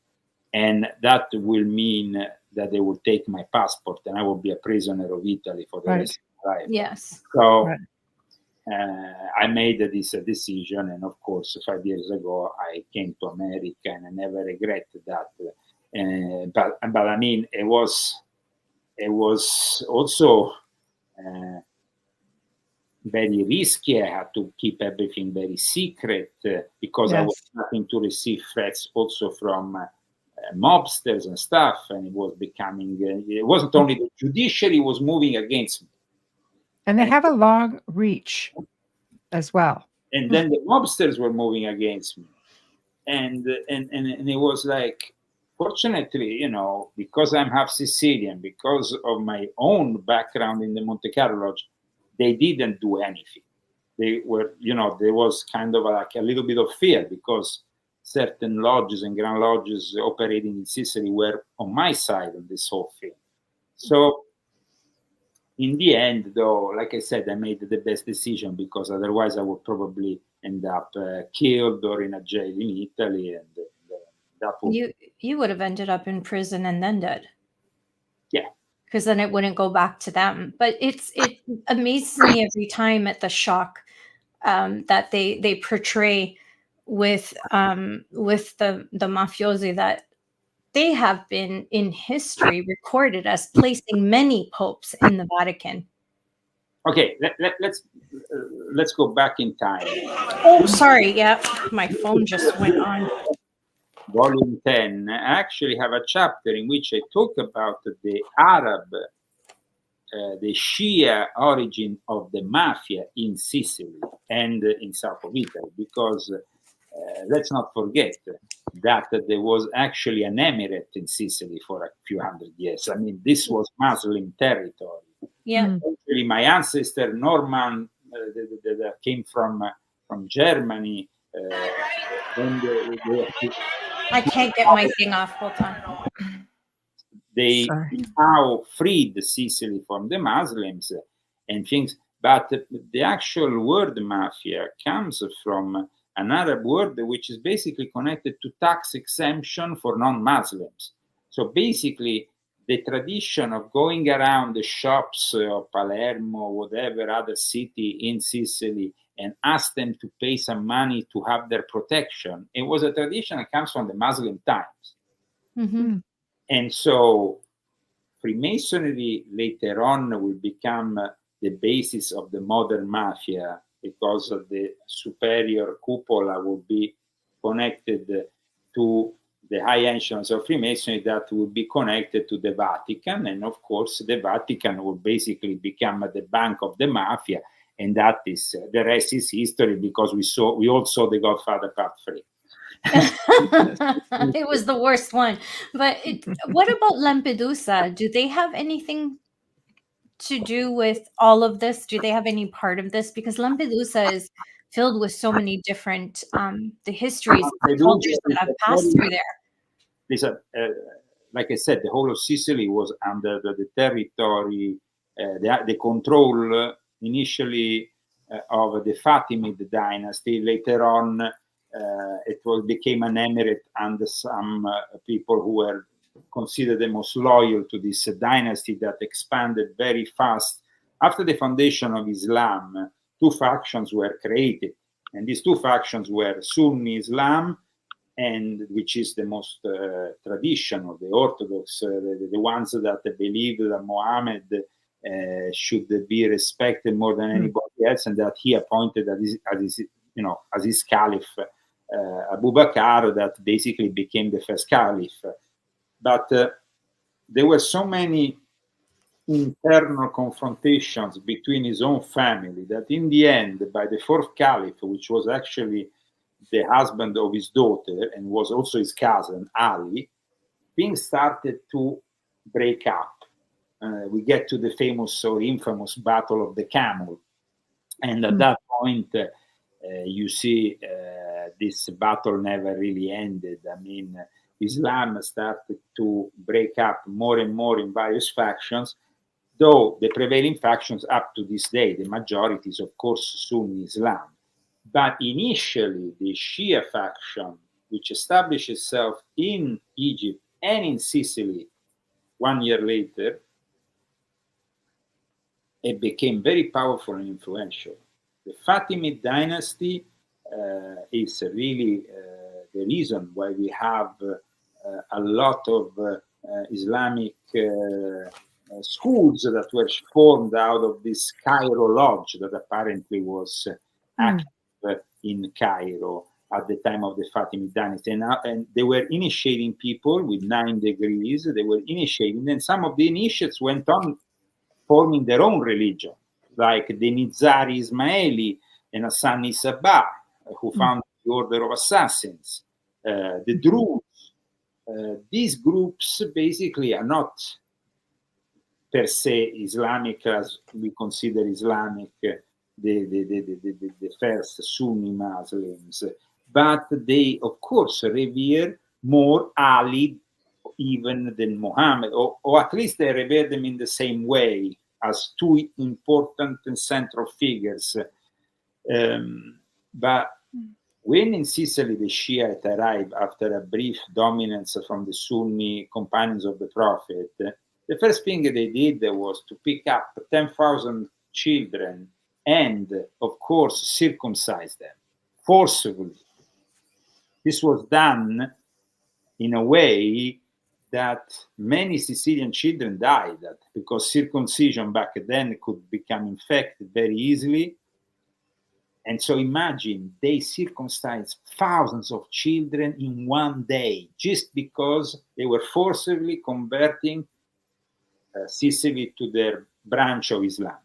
And that will mean that they will take my passport and I will be a prisoner of Italy for the rest of my life. Yes. So I made this decision. And of course, 5 years ago, I came to America and I never regretted that. But I mean, it was also very risky. I had to keep everything very secret because I was starting to receive threats also from mobsters and stuff, and it was becoming, it wasn't only the judiciary was moving against me. And they have a long reach as well. And then the mobsters were moving against me. And it was like, fortunately, because I'm half Sicilian, because of my own background in the Monte Carlo Lodge, they didn't do anything. They were, there was kind of like a little bit of fear, because certain lodges and grand lodges operating in Sicily were on my side of this whole thing. So in the end, though, like I said, I made the best decision, because otherwise I would probably end up killed or in a jail in Italy, and that would... You would have ended up in prison and then dead. Yeah. Because then it wouldn't go back to them. But it amazes me every time at the shock that they portray with the mafiosi, that they have been in history recorded as placing many popes in the Vatican. Okay, let's go back in time. Oh, sorry. Yeah, my phone just went on. Volume 10. I actually have a chapter in which I talk about the Arab, the Shia origin of the mafia in Sicily and in south of Italy, because let's not forget that there was actually an emirate in Sicily for a few hundred years. I mean, this was Muslim territory. Yeah. Actually, my ancestor Norman that came from Germany. I can't get my thing off. Hold on. They now freed Sicily from the Muslims and things, but the actual word mafia comes from an Arab word which is basically connected to tax exemption for non-Muslims. So basically, the tradition of going around the shops of Palermo, whatever other city in Sicily, and ask them to pay some money to have their protection, it was a tradition that comes from the Muslim times. Mm-hmm. And so Freemasonry later on will become the basis of the modern mafia, because of the superior cupola will be connected to the high echelons of Freemasonry that will be connected to the Vatican. And of course, the Vatican will basically become the bank of the mafia. And that is, the rest is history, because we all saw The Godfather Part 3. It was the worst one. But what about Lampedusa? Do they have anything to do with all of this? Do they have any part of this? Because Lampedusa is filled with so many different the histories, the cultures that have passed through there. Like I said, the whole of Sicily was under the territory, the control initially of the Fatimid dynasty. Later on, it became an emirate under some people who were considered the most loyal to this dynasty that expanded very fast. After the foundation of Islam, two factions were created, and these two factions were Sunni Islam, and which is the most traditional, the Orthodox, the ones that believe that Muhammad should be respected more than anybody else, and that he appointed as his caliph, Abu Bakr, that basically became the first caliph. But there were so many internal confrontations between his own family that in the end, by the fourth caliph, which was actually the husband of his daughter and was also his cousin, Ali, things started to break up. We get to the famous or infamous Battle of the Camel. And at that point, you see this battle never really ended. I mean, Islam started to break up more and more in various factions, though the prevailing factions up to this day, the majority is, of course, Sunni Islam. But initially, the Shia faction, which established itself in Egypt and in Sicily 1 year later, it became very powerful and influential. The Fatimid dynasty is really the reason why we have a lot of Islamic schools that were formed out of this Cairo lodge that apparently was active in Cairo at the time of the Fatimid dynasty. And they were initiating people with 9 degrees. They were initiating, and some of the initiates went on forming their own religion, like the Nizari Ismaili and Hassan Sabah, who founded the Order of Assassins, the Druze. These groups basically are not per se Islamic as we consider Islamic, the first Sunni Muslims, but they, of course, revere more Ali even than Muhammad, or at least they revere them in the same way as two important and central figures. But when in Sicily the Shiite arrived after a brief dominance from the Sunni companions of the Prophet, the first thing they did was to pick up 10,000 children and, of course, circumcise them forcibly. This was done in a way that many Sicilian children died, because circumcision back then could become infected very easily. And so imagine, they circumcised thousands of children in one day just because they were forcibly converting Sicily to their branch of Islam.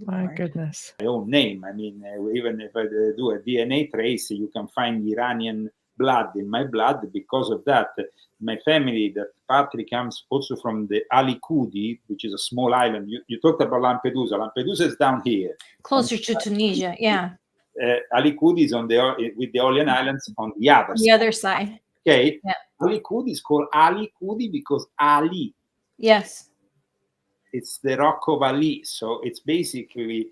My goodness. My own name. I mean, even if I do a DNA trace, you can find Iranian blood in my blood because of that. My family, that partly comes also from the Ali Kudi, which is a small island. You talked about Lampedusa. Lampedusa is down here, closer to Tunisia. Yeah. Ali Kudi is with the Aeolian Islands on the other side. The other side. Okay. Yeah. Ali Kudi is called Ali Kudi because Ali. Yes. It's the Rock of Ali. So it's basically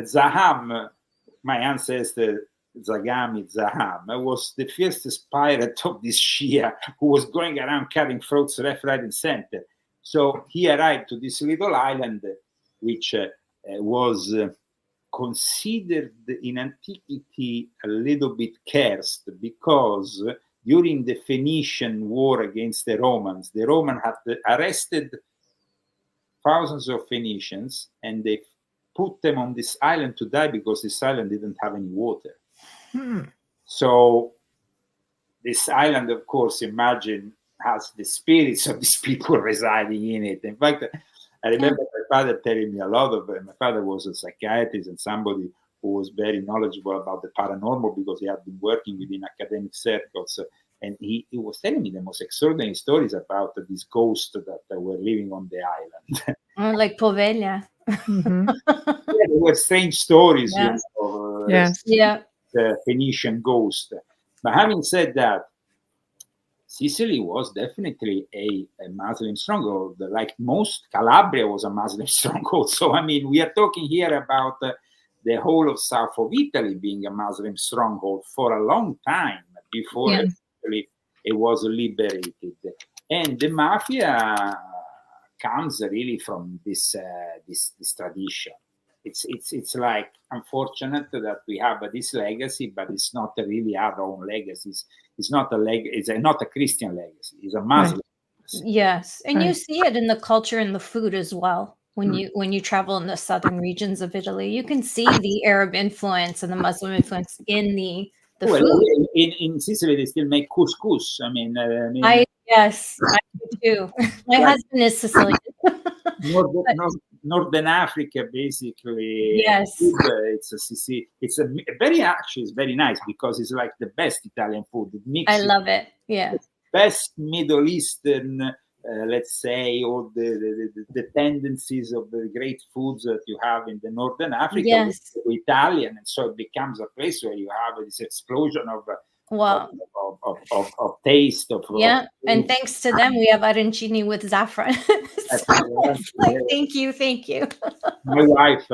Zaham, my ancestor Zagami Zaham, was the fiercest pirate of this Shia who was going around cutting throats left, right, and center. So he arrived to this little island, which was considered in antiquity a little bit cursed, because during the Phoenician war against the Romans had arrested thousands of Phoenicians, and they put them on this island to die because this island didn't have any water. So this island, of course, imagine, has the spirits of these people residing in it. In fact, I remember my father telling me a lot of it. My father was a psychiatrist and somebody who was very knowledgeable about the paranormal because he had been working within academic circles. And he was telling me the most extraordinary stories about these ghosts that were living on the island. Like Poveglia. Mm-hmm. Yeah, there were strange stories. Yeah. Yes. Yeah. The Phoenician ghost. But having said that, Sicily was definitely a Muslim stronghold. Like most, Calabria was a Muslim stronghold. So, I mean, we are talking here about the whole of south of Italy being a Muslim stronghold for a long time before it was liberated. And the mafia comes really from this tradition. It's like unfortunate that we have this legacy, but it's not really our own legacy. It's not a Christian legacy. It's a Muslim legacy. Yes, and you see it in the culture and the food as well. When you travel in the southern regions of Italy, you can see the Arab influence and the Muslim influence in the food. In Sicily, they still make couscous. Yes, I do too. My husband is Sicilian. Northern Africa, basically. Yes, it's very nice because it's like the best Italian food. It mixes I love it. Yeah, the best Middle Eastern, let's say, all the tendencies of the great foods that you have in the Northern Africa with Italian, and so it becomes a place where you have this explosion of taste and thanks to them we have arancini with saffron. Thank you. My wife,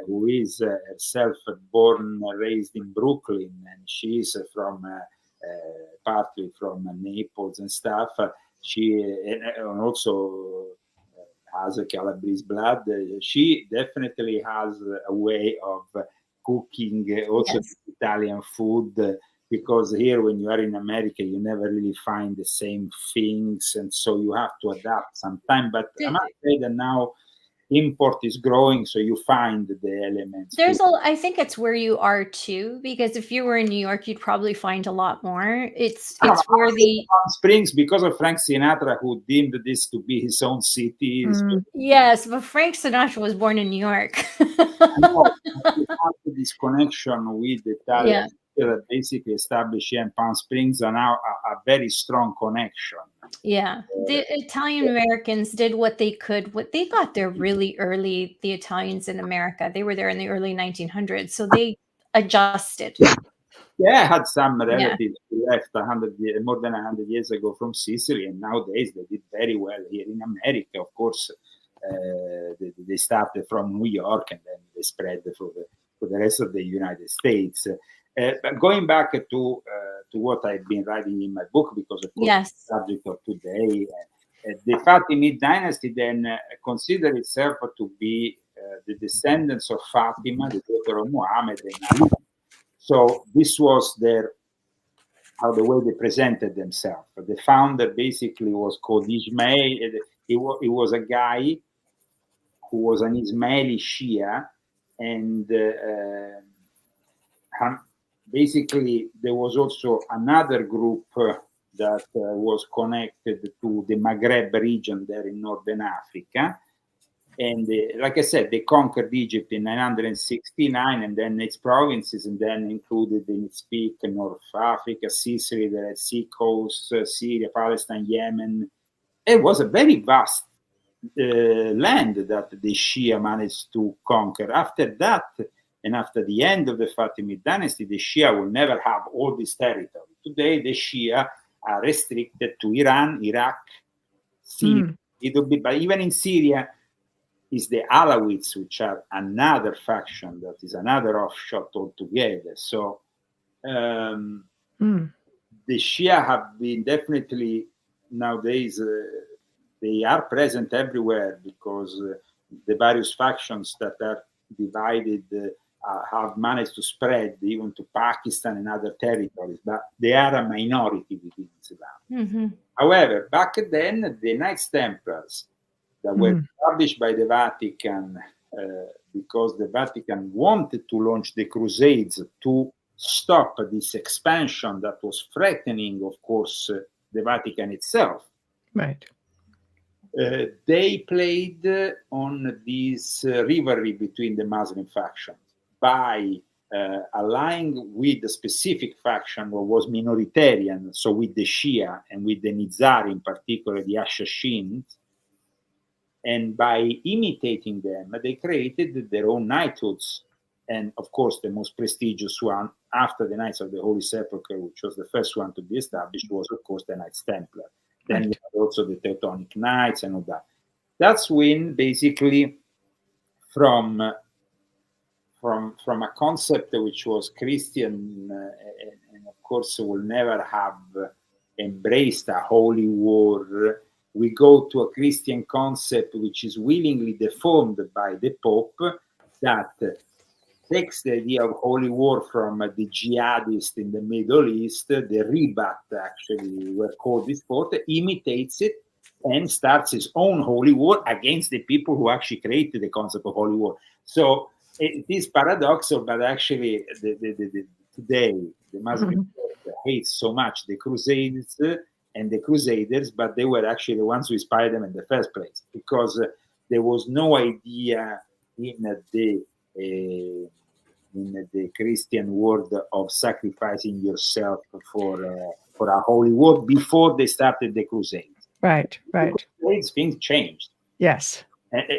who is herself born raised in Brooklyn, and she's from partly from Naples and stuff, she also has a Calabrese blood. She definitely has a way of cooking also Italian food, because here when you are in America, you never really find the same things, and so you have to adapt sometimes. But I must say that now import is growing, so you find the elements. I think it's where you are too, because if you were in New York, you'd probably find a lot more. It's where the Palm Springs, because of Frank Sinatra, who deemed this to be his own city. Yes, but Frank Sinatra was born in New York. This connection with the Italian that basically established here in Palm Springs are now a very strong connection. Yeah, the Italian Americans did what they could. They got there really early. The Italians in America, they were there in the early 1900s, so they adjusted. Yeah, I had some relatives who left more than 100 years ago from Sicily, and nowadays they did very well here in America. Of course, they started from New York and then they spread for the rest of the United States. But going back to what I've been writing in my book, because of course the subject of today, the Fatimid dynasty then considered itself to be the descendants of Fatima, the daughter of Muhammad, and Ali. So this was the way they presented themselves. The founder basically was called Ismail. He was a guy who was an Ismaili Shia, and basically there was also another group that was connected to the Maghreb region there in Northern Africa. And like I said, they conquered Egypt in 969, and then its provinces, and then included in its peak North Africa, Sicily, the Red Sea coast, Syria, Palestine, Yemen. It was a very vast land that the Shia managed to conquer. After that, and after the end of the Fatimid dynasty, the Shia will never have all this territory. Today, the Shia are restricted to Iran, Iraq, Syria. But even in Syria, is the Alawites, which are another faction that is another offshoot altogether. So the Shia have been definitely nowadays, they are present everywhere, because the various factions that are divided have managed to spread even to Pakistan and other territories, but they are a minority within Islam. However, back then, the Knights Templars that were established by the Vatican because the Vatican wanted to launch the Crusades to stop this expansion that was threatening, of course, the Vatican itself. Right. They played on this rivalry between the Muslim factions by allying with the specific faction that was minoritarian, so with the Shia and with the Nizari, in particular the Ashashins, and by imitating them, they created their own knighthoods. And of course, the most prestigious one after the Knights of the Holy Sepulchre, which was the first one to be established, was of course the Knights Templar. Then you had also the Teutonic Knights and all that. That's when basically from a concept which was Christian and of course will never have embraced a holy war, we go to a Christian concept which is willingly deformed by the Pope, that takes the idea of holy war from the jihadists in the Middle East, the Ribat actually were called this sport, imitates it and starts his own holy war against the people who actually created the concept of holy war. So it is paradoxical, but actually today the Muslim Church hates so much the Crusades and the Crusaders, but they were actually the ones who inspired them in the first place, because there was no idea in the Christian world of sacrificing yourself for a holy war before they started the Crusades. Right. Crusades, things changed. Yes.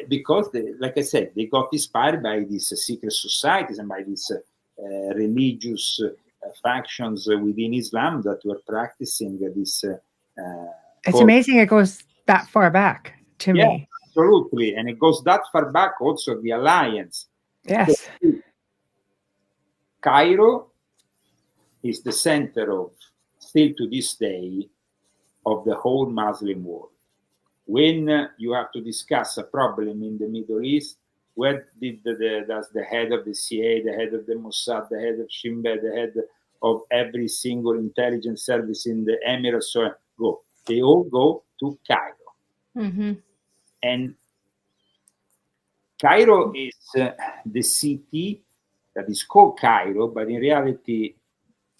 Because, like I said, they got inspired by these secret societies and by these religious factions within Islam that were practicing this. It's amazing it goes that far back to me. Absolutely. And it goes that far back also, the alliance. Yes. So, Cairo is the center of, still to this day, of the whole Muslim world. When you have to discuss a problem in the Middle East, where does the head of the CIA, the head of the Mossad, the head of Shin Bet, the head of every single intelligence service in the Emirates go? They all go to Cairo. And Cairo is the city that is called Cairo, but in reality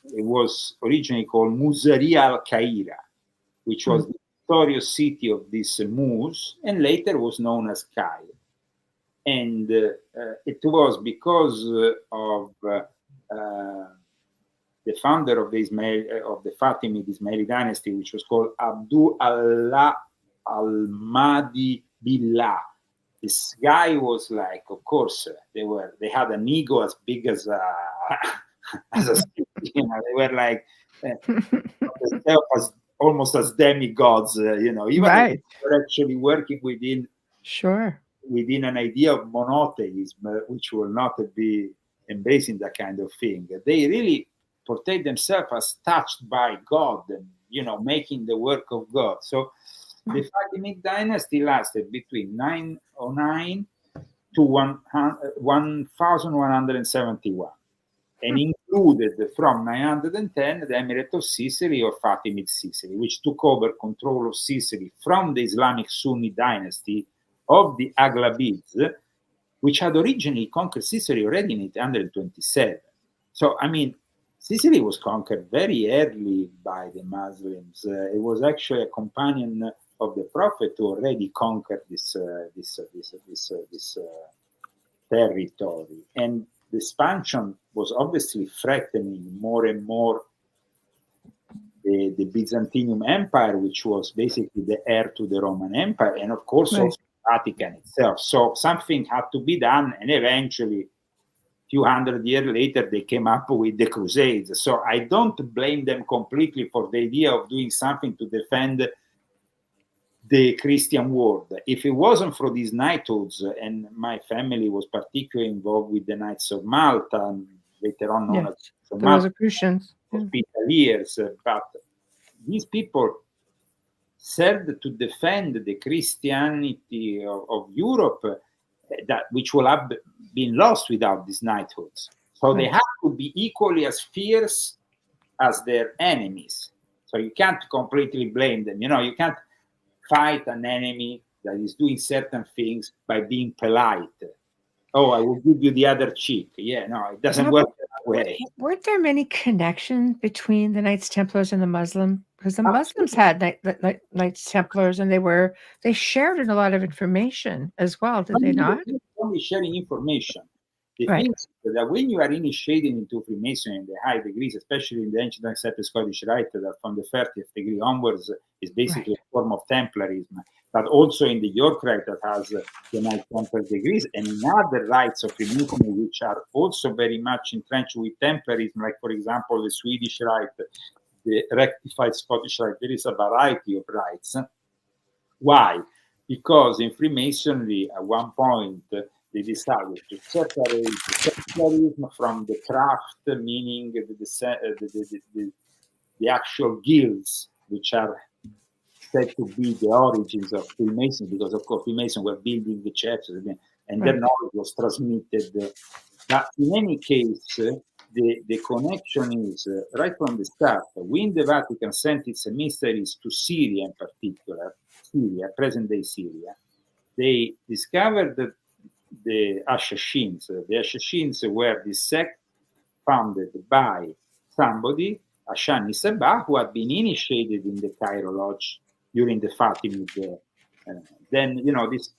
it was originally called Muzaria al-Qaira, which was the victorious city of this Mus, and later was known as Cairo. And it was because of the founder of the Fatimid Ismaili dynasty, which was called Abdul Allah al-Mahdi Billah. This guy was like, of course, they had an ego as big as a they were like almost as demigods, even they were actually working within an idea of monotheism, which will not be embracing that kind of thing. They really portrayed themselves as touched by God and making the work of God. So the Fatimid dynasty lasted between 909 to 1171 and included from 910 the Emirate of Sicily or Fatimid Sicily, which took over control of Sicily from the Islamic Sunni dynasty of the Aghlabids, which had originally conquered Sicily already in 827. So, Sicily was conquered very early by the Muslims. It was actually a companion of the Prophet who already conquered this territory. And the expansion was obviously threatening more and more the Byzantium Empire, which was basically the heir to the Roman Empire, and of course also Vatican itself. So something had to be done, and eventually, a few hundred years later, they came up with the Crusades. So I don't blame them completely for the idea of doing something to defend the Christian world. If it wasn't for these knighthoods, and my family was particularly involved with the Knights of Malta, and later on known as the Rosicrucians, Hospitaliers, but these people served to defend the Christianity of Europe, which will have been lost without these knighthoods. So they have to be equally as fierce as their enemies. So you can't completely blame them. You can't fight an enemy that is doing certain things by being polite. Oh, I will give you the other cheek. Yeah, no, it doesn't work that way. Weren't there many connections between the Knights Templars and the Muslim? Because the Muslims had Knights Templars, and they shared a lot of information as well, did they not? Only sharing information. The Right. thing is that when you are initiated into Freemasonry in the high degrees, especially in the ancient accepted Scottish Rite, that from the 30th degree onwards is basically a form of Templarism, but also in the York Rite that has the Knight Templar degrees, and in other rites of Freemasonry which are also very much entrenched with Templarism, like for example the Swedish Rite, the rectified Scottish Rite. There is a variety of rites. Why? Because in Freemasonry, at one point, they decided to separate the Templarism from the craft, meaning the actual guilds, which are said to be the origins of Freemasonry, because of course Freemasons were building the churches, and their knowledge was transmitted. But in any case, the connection is right from the start. When the Vatican sent its emissaries to Syria in particular, Syria, present-day Syria, they discovered that the Assassins. The Assassins were the sect founded by somebody, Ashani Sabah, who had been initiated in the Cairo Lodge during the Fatimid. Then,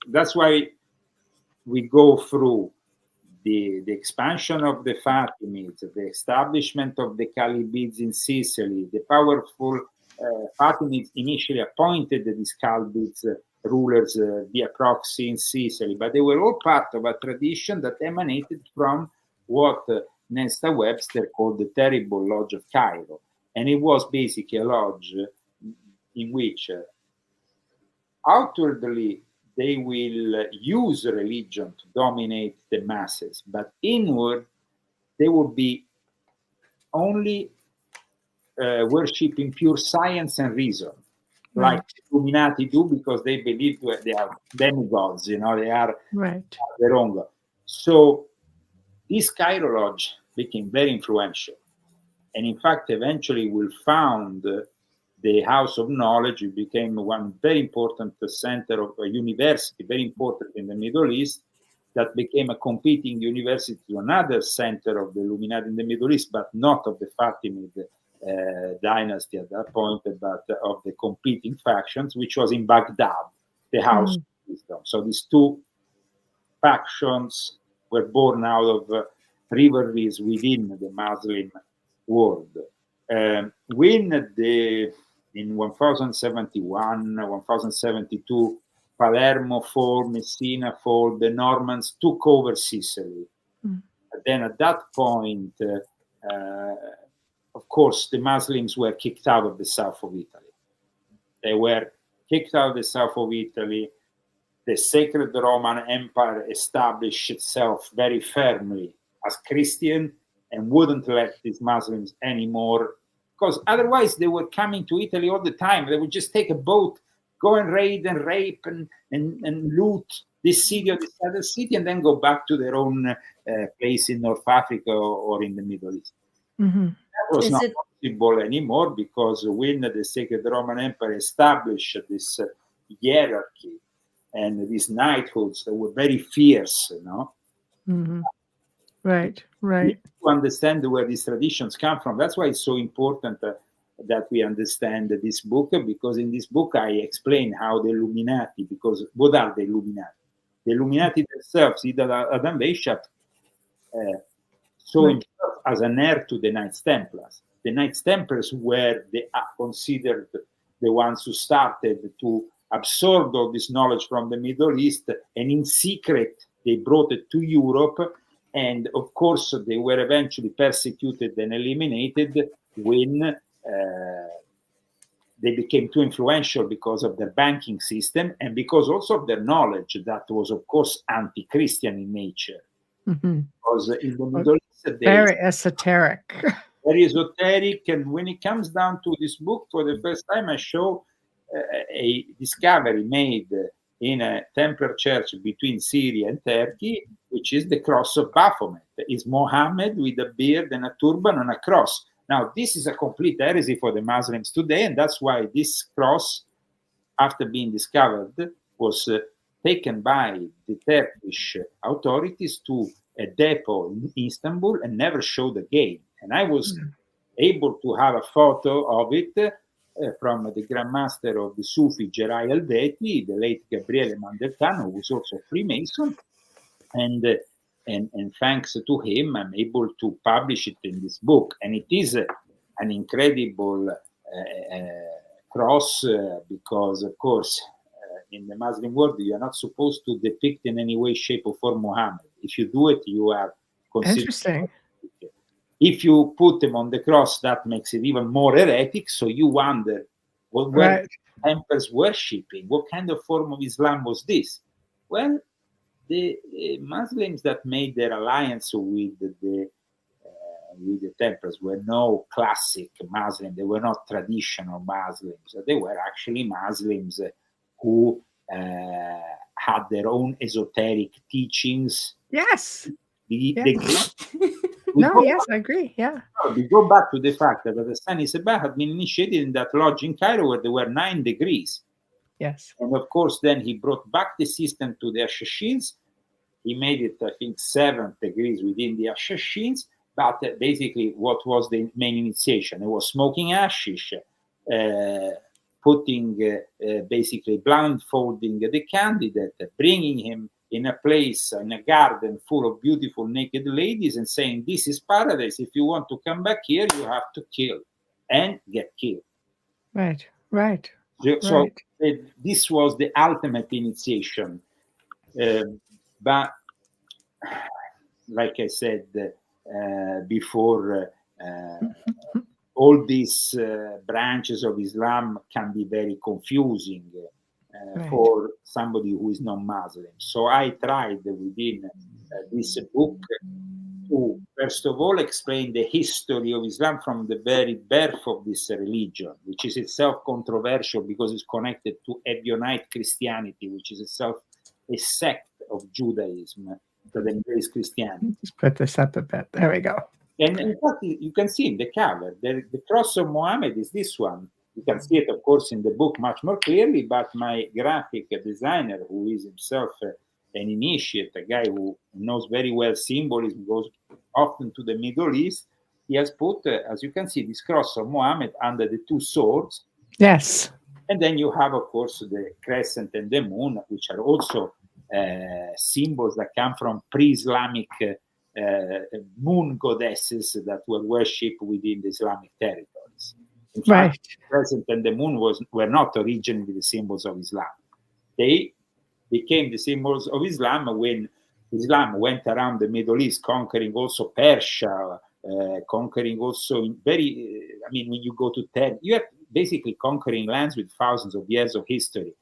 that's why we go through the expansion of the Fatimids, the establishment of the Calibids in Sicily, the powerful Fatimids initially appointed these Calibids rulers via proxy in Sicily, but they were all part of a tradition that emanated from what Nesta Webster called the Terrible Lodge of Cairo. And it was basically a lodge in which outwardly they will use religion to dominate the masses, but inward they will be only worshipping pure science and reason, like Illuminati do, because they believe they are demigods, they are their own God. So this Cairo Lodge became very influential, and in fact eventually will found the House of Knowledge. It became one very important center of a university, very important in the Middle East, that became a competing university to another center of the Illuminati in the Middle East, but not of the Fatimid dynasty at that point, but of the competing factions, which was in Baghdad, the House of Wisdom. So these two factions were born out of rivalries within the Muslim world. When in 1071, 1072, Palermo fall, Messina fall, the Normans took over Sicily. Then at that point, of course, the Muslims were kicked out of the south of Italy. They were kicked out of the south of Italy. The Sacred Roman Empire established itself very firmly as Christian and wouldn't let these Muslims anymore, because otherwise they were coming to Italy all the time. They would just take a boat, go and raid and rape and loot this city or this other city, and then go back to their own place in North Africa or in the Middle East. That was not possible anymore, because when the Sacred Roman Empire established this hierarchy and these knighthoods that were very fierce, Right. To understand where these traditions come from. That's why it's so important that we understand this book, because in this book I explain how the Illuminati, because what are the Illuminati? The Illuminati themselves, Adam Weishaupt saw himself as an heir to the Knights Templars. The Knights Templars were considered the ones who started to absorb all this knowledge from the Middle East, and in secret they brought it to Europe. And of course, they were eventually persecuted and eliminated when they became too influential because of their banking system and because also of their knowledge that was, of course, anti-Christian in nature. Because in the Middle East, very esoteric. Very esoteric. And when it comes down to this book, for the first time, I show a discovery made in a Templar church between Syria and Turkey, which is the cross of Baphomet. It's Mohammed with a beard and a turban and a cross. Now, this is a complete heresy for the Muslims today, and that's why this cross, after being discovered, was taken by the Turkish authorities to a depot in Istanbul and never showed again. And I was able to have a photo of it from the Grand Master of the Sufi Gerai Alveti, the late Gabriele Mandelkano, who was also a Freemason. And thanks to him, I'm able to publish it in this book. And it is an incredible cross because, of course, in the Muslim world, you are not supposed to depict in any way, shape, or form Muhammad. If you do it, you are considered. Interesting. If you put them on the cross, that makes it even more heretic. So you wonder, what were Templars worshipping? What kind of form of Islam was this? Well, the Muslims that made their alliance with the Templars were no classic Muslims. They were not traditional Muslims. They were actually Muslims who had their own esoteric teachings. Yes. Yes, I agree. Yeah. We go back to the fact that the Sani Sebah had been initiated in that lodge in Cairo where there were 9 degrees. Yes. And of course, then he brought back the system to the Ashashins. He made it, I think, 7 degrees within the Ashashins. But basically, what was the main initiation? It was smoking hashish, basically blindfolding the candidate, bringing him in a place, in a garden full of beautiful naked ladies and saying, this is paradise. If you want to come back here, you have to kill and get killed. Right. So this was the ultimate initiation. But like I said before, all these branches of Islam can be very confusing for somebody who is non-Muslim. So I tried within this book to, first of all, explain the history of Islam from the very birth of this religion, which is itself controversial because it's connected to Ebionite Christianity, which is itself a sect of Judaism that embraces Christianity. Let's put this up a bit. There we go. And in fact, you can see in the cover, the cross of Muhammad is this one. You can see it, of course, in the book much more clearly, but my graphic designer, who is himself an initiate, a guy who knows very well symbolism, goes often to the Middle East, he has put, as you can see, this cross of Muhammad under the 2 swords. Yes. And then you have, of course, the crescent and the moon, which are also symbols that come from pre-Islamic moon goddesses that were worshipped within the Islamic territories. In fact, the crescent and the moon were not originally the symbols of Islam. They became the symbols of Islam when Islam went around the Middle East, conquering also Persia, conquering also when you go to Turkey, you are basically conquering lands with thousands of years of history.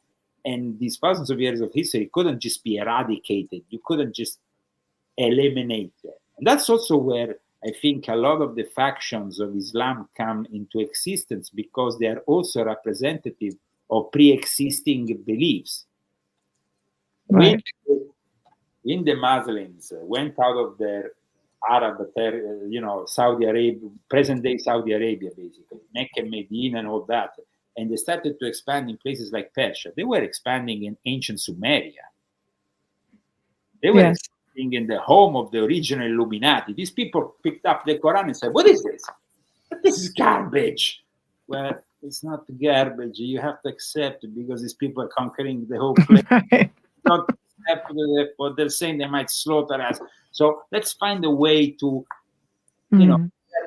And these thousands of years of history couldn't just be eradicated. You couldn't just eliminate them. And that's also where I think a lot of the factions of Islam come into existence, because they are also representative of pre-existing beliefs. When the Muslims went out of their Arab, Saudi Arabia, present-day Saudi Arabia, basically, Mecca, Medina, and all that, and they started to expand in places like Persia, they were expanding in ancient Sumeria. They were expanding in the home of the original Illuminati. These people picked up the Quran and said, what is this? This is garbage. Well, it's not garbage. You have to accept it because these people are conquering the whole place. Not accept what they're saying. They might slaughter us. So let's find a way to,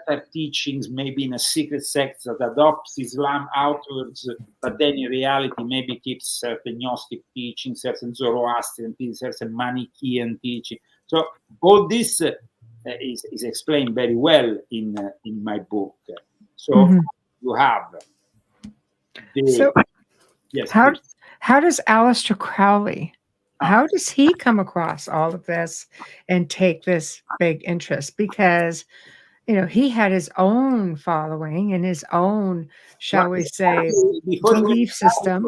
their teachings, maybe in a secret sect that adopts Islam outwards, but then in reality maybe keeps certain Gnostic teachings, certain Zoroastrian teachings, certain Manichaean teaching. So all this is explained very well in my book. So you have how does Aleister Crowley, how does he come across all of this and take this big interest? Because he had his own following and his own, shall we say, belief system.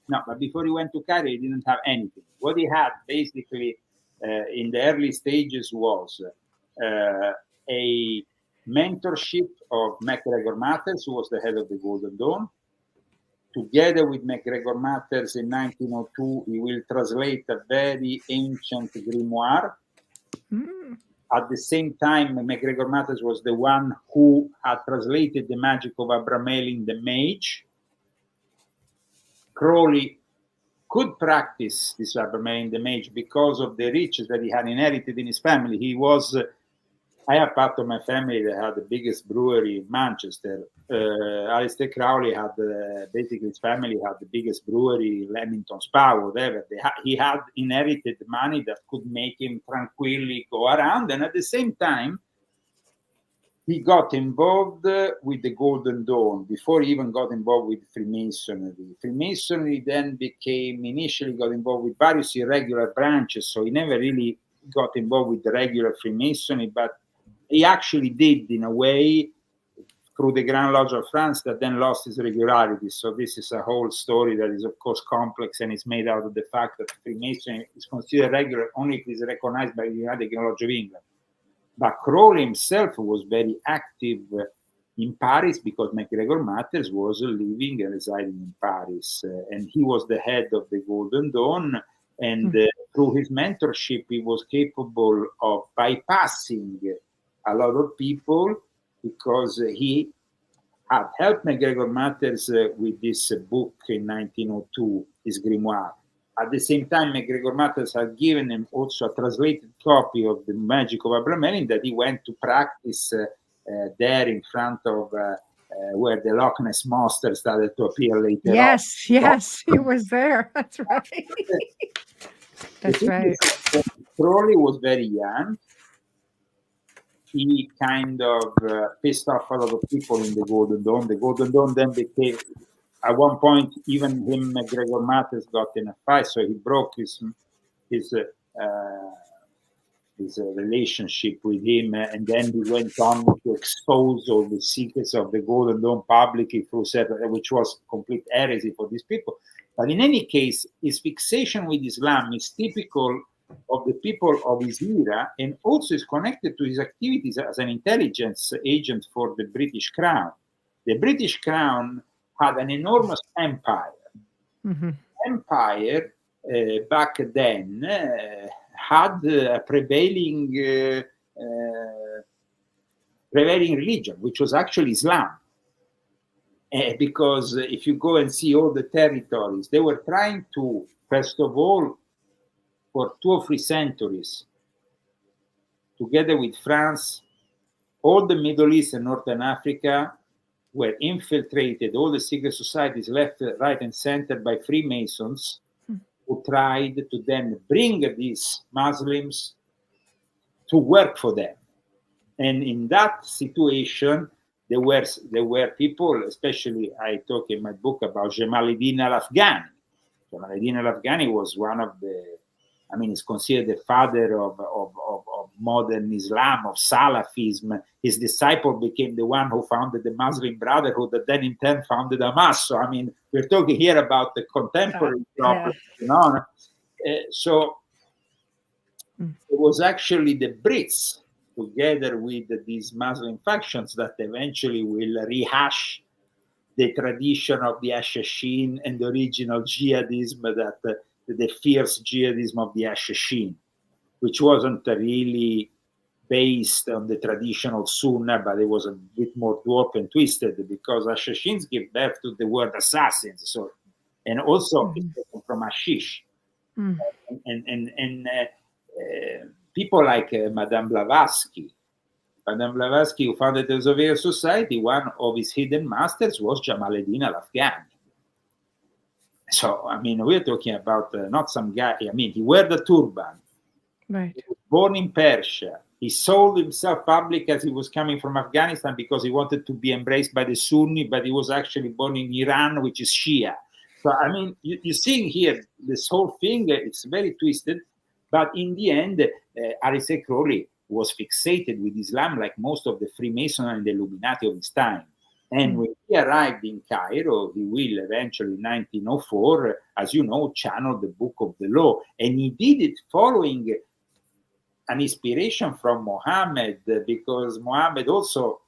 No, but before he went to Cairo, he didn't have anything. What he had basically in the early stages was a mentorship of MacGregor Matters, who was the head of the Golden Dawn. together with MacGregor Matters in 1902, he will translate a very ancient grimoire. At the same time, MacGregor Matters was the one who had translated the magic of Abramelin the Mage. Crowley could practice this Abramelin the Mage because of the riches that he had inherited in his family. I have part of my family that had the biggest brewery in Manchester. Alistair Crowley had, basically his family had the biggest brewery, Leamington Spa, whatever. He had inherited money that could make him tranquilly go around. And at the same time, he got involved with the Golden Dawn before he even got involved with Freemasonry. Freemasonry then initially got involved with various irregular branches. So he never really got involved with the regular Freemasonry, but he actually did in a way through the Grand Lodge of France that then lost its regularity. So this is a whole story that is, of course, complex and is made out of the fact that Freemasonry is considered regular only if it is recognized by the United Grand Lodge of England. But Crowley himself was very active in Paris because MacGregor Matters was living and residing in Paris. And he was the head of the Golden Dawn. And through his mentorship, he was capable of bypassing a lot of people because he had helped MacGregor Matters with this book in 1902, his grimoire. At the same time, MacGregor Matters had given him also a translated copy of the Magic of Abramelin that he went to practice there in front of where the Loch Ness Monster started to appear later on. Yes, he was there. That's right. That's right. Crowley was very young. He kind of pissed off a lot of people in the Golden Dawn. The Golden Dawn then became, at one point, even him, MacGregor Matters, got in a fight, so he broke his relationship with him, and then he went on to expose all the secrets of the Golden Dawn publicly through certain, which was complete heresy for these people. But in any case, his fixation with Islam is typical of the people of his era, and also is connected to his activities as an intelligence agent for the British Crown. The British Crown had an enormous empire. Empire back then had a prevailing religion, which was actually Islam. Because if you go and see all the territories, they were trying to, first of all, for 2 or 3 centuries, together with France, all the Middle East and Northern Africa were infiltrated, all the secret societies left, right, and center by Freemasons, who tried to then bring these Muslims to work for them. And in that situation, there were people, especially I talk in my book about Jamaluddin al-Afghani. Jamaluddin al-Afghani was one of the, he's considered the father of modern Islam, of Salafism. His disciple became the one who founded the Muslim Brotherhood, that then in turn founded Hamas. So, we're talking here about the contemporary problem. So it was actually the Brits, together with these Muslim factions, that eventually will rehash the tradition of the Ashashin and the original jihadism, the fierce jihadism of the Ashashin, which wasn't really based on the traditional Sunnah, but it was a bit more dwarfed and twisted, because Ashashins give birth to the word assassins. So, and also it's taken from Ashish. And people like Madame Blavatsky. Madame Blavatsky, who founded the Soviet Society, one of his hidden masters was Jamaluddin al-Afghani. So, we're talking about not some guy, he wore the turban. Right. He was born in Persia. He sold himself public as he was coming from Afghanistan because he wanted to be embraced by the Sunni, but he was actually born in Iran, which is Shia. So, you're seeing here this whole thing, it's very twisted, but in the end, Alistair Crowley was fixated with Islam like most of the Freemasonry and the Illuminati of his time. And when he arrived in Cairo, he will eventually in 1904, as you know, channel the Book of the Law. And he did it following an inspiration from Muhammad, because Muhammad also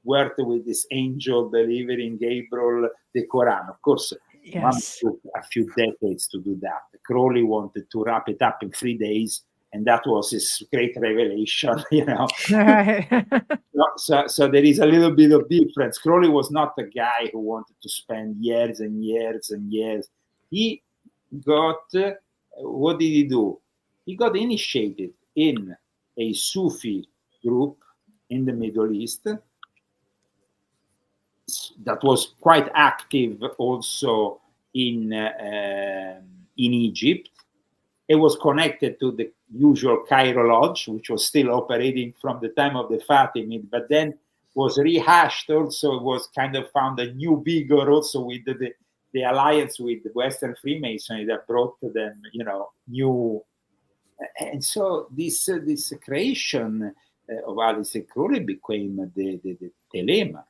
worked with this angel delivering Gabriel the Quran. Of course, one Yes. took a few decades to do that. Crowley wanted to wrap it up in 3 days, and that was his great revelation, you know. Right. So there is a little bit of difference. Crowley was not a guy who wanted to spend years and years and years. He got, what did he do? He got initiated in a Sufi group in the Middle East that was quite active also in Egypt. It was connected to the usual Cairo Lodge, which was still operating from the time of the Fatimid, but then was rehashed also, was kind of found a new vigor also with the alliance with Western Freemasonry that brought to them, you know, new. And so this creation of Alistair Crowley became the telema.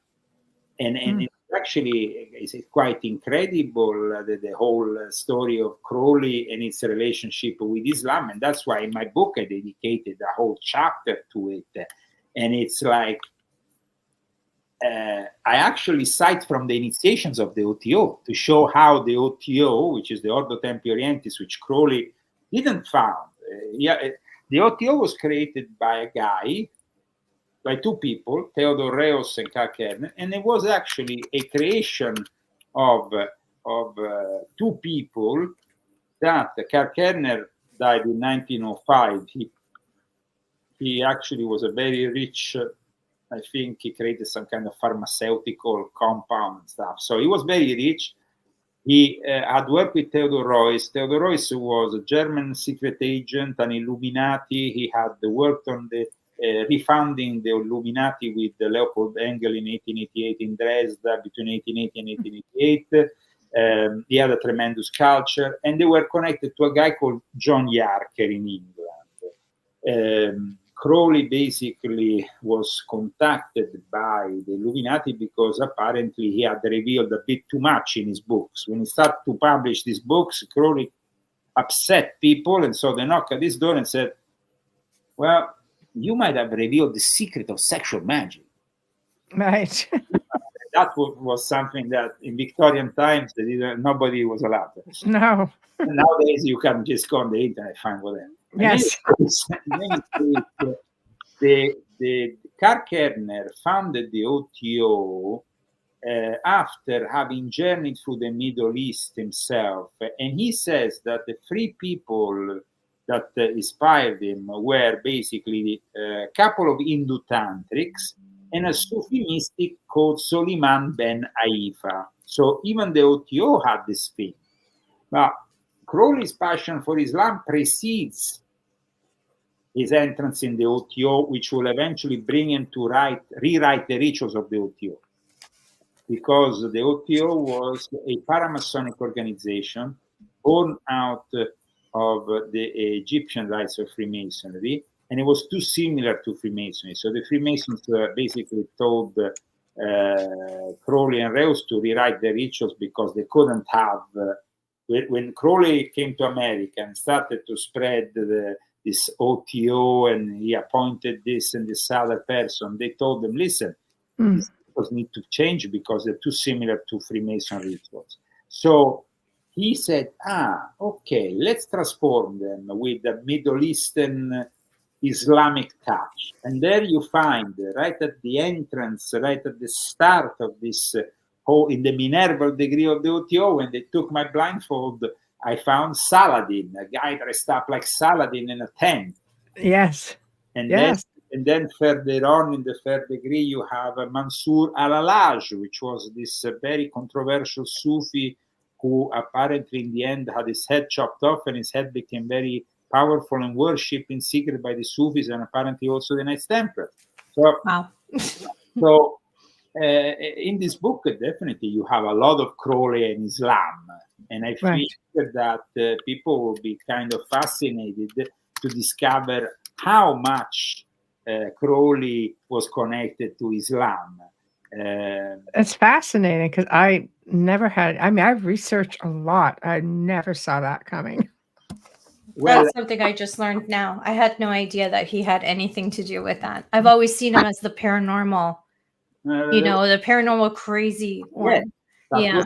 And it's actually it's quite incredible, the whole story of Crowley and its relationship with Islam. And that's why in my book I dedicated a whole chapter to it. And it's like, I actually cite from the initiations of the OTO to show how the OTO, which is the Ordo Templi Orientis, which Crowley didn't found. The OTO was created by a guy, by two people, Theodor Reus and Karl Kerner, and it was actually a creation of two people that Karl Kerner died in 1905. He actually was a very rich, I think he created some kind of pharmaceutical compound and stuff. So he was very rich. He had worked with Theodor Reuss. Theodor Reuss was a German secret agent, an Illuminati. He had worked on the refounding the Illuminati with Leopold Engel in 1888 in Dresden, between 1880 and 1888. He had a tremendous culture, and they were connected to a guy called John Yarker in England. Crowley basically was contacted by the Illuminati because apparently he had revealed a bit too much in his books. When he started to publish these books, Crowley upset people, and so they knocked at his door and said, well, you might have revealed the secret of sexual magic. Right. That was something that in Victorian times nobody was allowed. No. Nowadays you can just go on the internet and find whatever. Yes. The Karl Kerner founded the OTO after having journeyed through the Middle East himself, and he says that the three people that inspired him were basically a couple of Hindu tantrics and a Sufi mystic called Soliman ben Haifa. So even the OTO had this thing. But Crowley's passion for Islam precedes his entrance in the OTO, which will eventually bring him to rewrite the rituals of the OTO. Because the OTO was a paramasonic organization born out of the Egyptian rites of Freemasonry, and it was too similar to Freemasonry. So the Freemasons basically told Crowley and Reus to rewrite the rituals because they couldn't have. When Crowley came to America and started to spread this OTO, and he appointed this and this other person, they told them, listen, these rituals need to change because they're too similar to Freemason rituals. So he said, okay, let's transform them with the Middle Eastern Islamic touch. And there you find, right at the entrance, right at the start of this in the Minerval degree of the OTO, when they took my blindfold, I found Saladin, a guy dressed up like Saladin in a tent. Yes. And yes. Then further on in the third degree, you have Mansur al-Alaj, which was this very controversial Sufi who apparently in the end had his head chopped off, and his head became very powerful and worshipped in secret by the Sufis and apparently also the Knights Templar. So, wow. So in this book, definitely you have a lot of Crowley and Islam. And I think that people will be kind of fascinated to discover how much Crowley was connected to Islam. It's fascinating because I never had, I mean, I've researched a lot. I never saw that coming. Well, that's something I just learned now. I had no idea that he had anything to do with that. I've always seen him as the paranormal The paranormal crazy one. Yeah.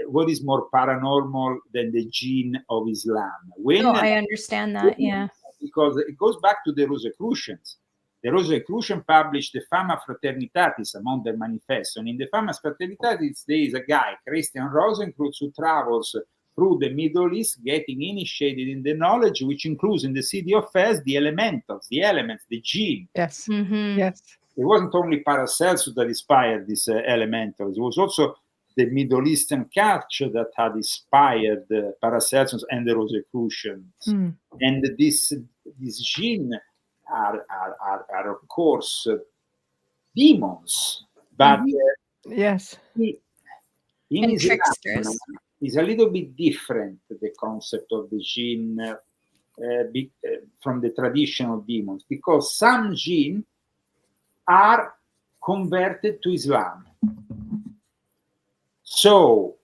What is more paranormal than the Djinn of Islam? I understand that, yeah. Because it goes back to the Rosicrucians. The Rosicrucians published the Fama Fraternitatis among their manifesto. And in the Fama Fraternitatis, there is a guy, Christian Rosenkreutz, who travels through the Middle East, getting initiated in the knowledge, which includes in the city of Fez, the elementals, the elements, the Djinn. Yes. Mm-hmm. Yes. It wasn't only Paracelsus that inspired these elementals. It was also the Middle Eastern culture that had inspired Paracelsus and the Rosicrucians. Mm. And these Djinn are of course demons, but yes, and tricksters. Is a little bit different, the concept of the Djinn from the traditional demons, because some Djinn are converted to Islam. So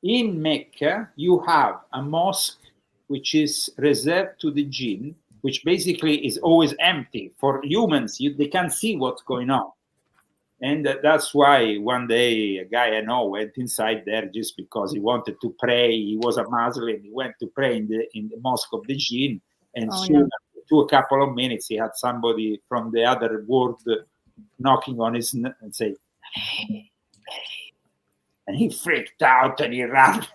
in Mecca, you have a mosque which is reserved to the Djinn, which basically is always empty. For humans, they can't see what's going on. And that's why one day a guy I know went inside there just because he wanted to pray. He was a Muslim. He went to pray in the mosque of the Djinn. And soon, to a couple of minutes, he had somebody from the other world knocking on his and say, "Hey, hey." And he freaked out and he ran.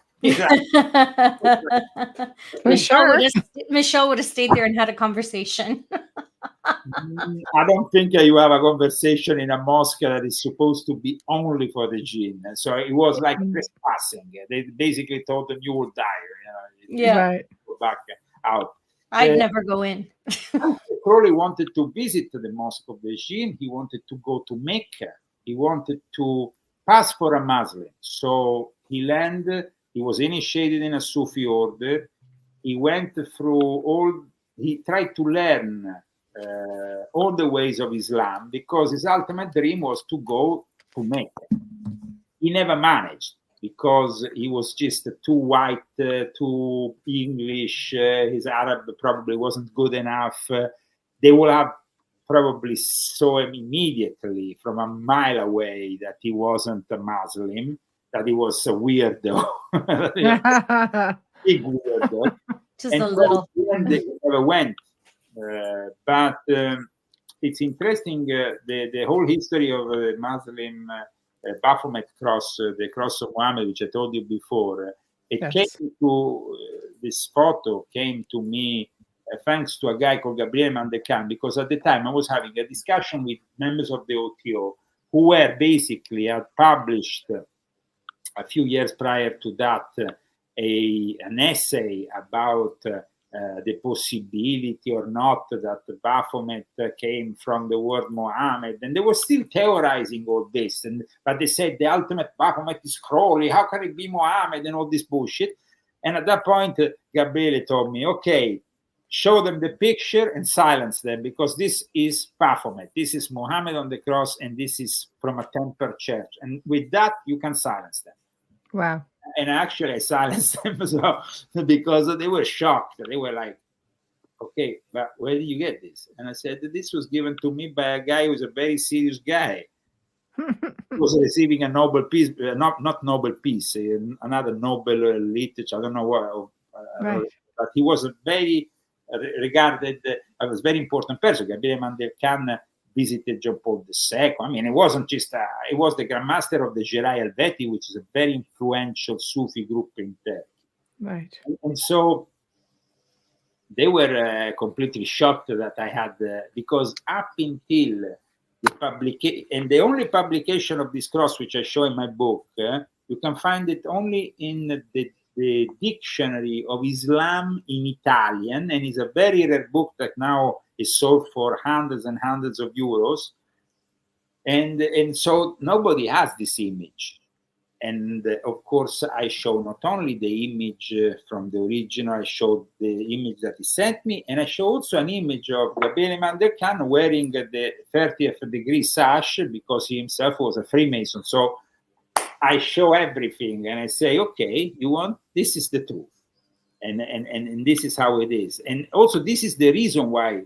Michelle would have stayed there and had a conversation. I don't think you have a conversation in a mosque that is supposed to be only for the Djinn. And so it was like trespassing. They basically told them you will die. Right. Go back out. I'd never go in. Crowley wanted to visit the mosque of the Djinn. He wanted to go to Mecca. He wanted to pass for a Muslim. So he landed. He was initiated in a Sufi order. He went through he tried to learn all the ways of Islam because his ultimate dream was to go to Mecca. He never managed because he was just too white, too English. His Arab probably wasn't good enough. They would have probably saw him immediately from a mile away that he wasn't a Muslim, that he was a weirdo. Big weirdo. Just a little. They never went. But it's interesting, the whole history of the Muslim Baphomet cross, the cross of Muhammad, which I told you before. This photo came to me thanks to a guy called Gabriele Mandelkan, because at the time I was having a discussion with members of the OTO who were basically had published a few years prior to that an essay about the possibility or not that Baphomet came from the word Muhammad, and they were still theorizing all this. But they said the ultimate Baphomet is Crowley. How can it be Muhammad and all this bullshit? And at that point, Gabriele told me, "Okay, show them the picture and silence them, because this is Baphomet. This is Muhammad on the cross, and this is from a Templar church. And with that, you can silence them." Wow. And actually, I silenced them because they were shocked. They were like, "Okay, but where did you get this?" And I said, "This was given to me by a guy who's a very serious guy. He was receiving a Nobel Peace, not Nobel Peace, another Nobel literature. I don't know what, right. But he was a very regarded as a very important person. Gabriele Mandelkan visited John Paul II. I mean, it wasn't just it was the Grand Master of the Gerai Helveti, which is a very influential Sufi group in Turkey. Right. And so they were completely shocked that I had, because up until the publication, and the only publication of this cross, which I show in my book, you can find it only in the Dictionary of Islam in Italian, and it's a very rare book that now is sold for hundreds and hundreds of euros. And so nobody has this image. And of course, I show not only the image from the original, I showed the image that he sent me, and I show also an image of Gabriele Mandelkan wearing the 30th degree sash, because he himself was a Freemason. So I show everything, and I say, "Okay, you want, this is the truth. And this is how it is." And also, this is the reason why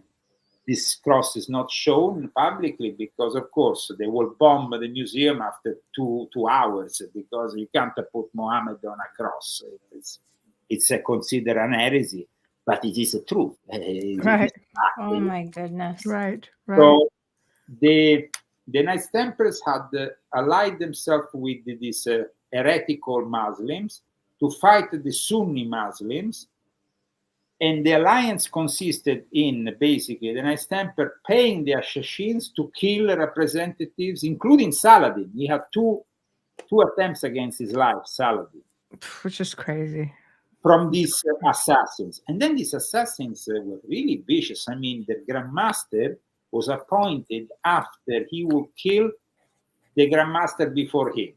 this cross is not shown publicly because, of course, they will bomb the museum after two hours because you can't put Muhammad on a cross. It's considered an heresy, but it is a truth. Right. Oh my goodness. Right. So the Knights Templars had allied themselves with these heretical Muslims to fight the Sunni Muslims. And the alliance consisted in basically the Knights Templar paying the assassins to kill representatives, including Saladin. He had two attempts against his life, Saladin. Which is crazy. From these assassins. And then these assassins were really vicious. I mean, the Grand Master was appointed after he would kill the Grand Master before him.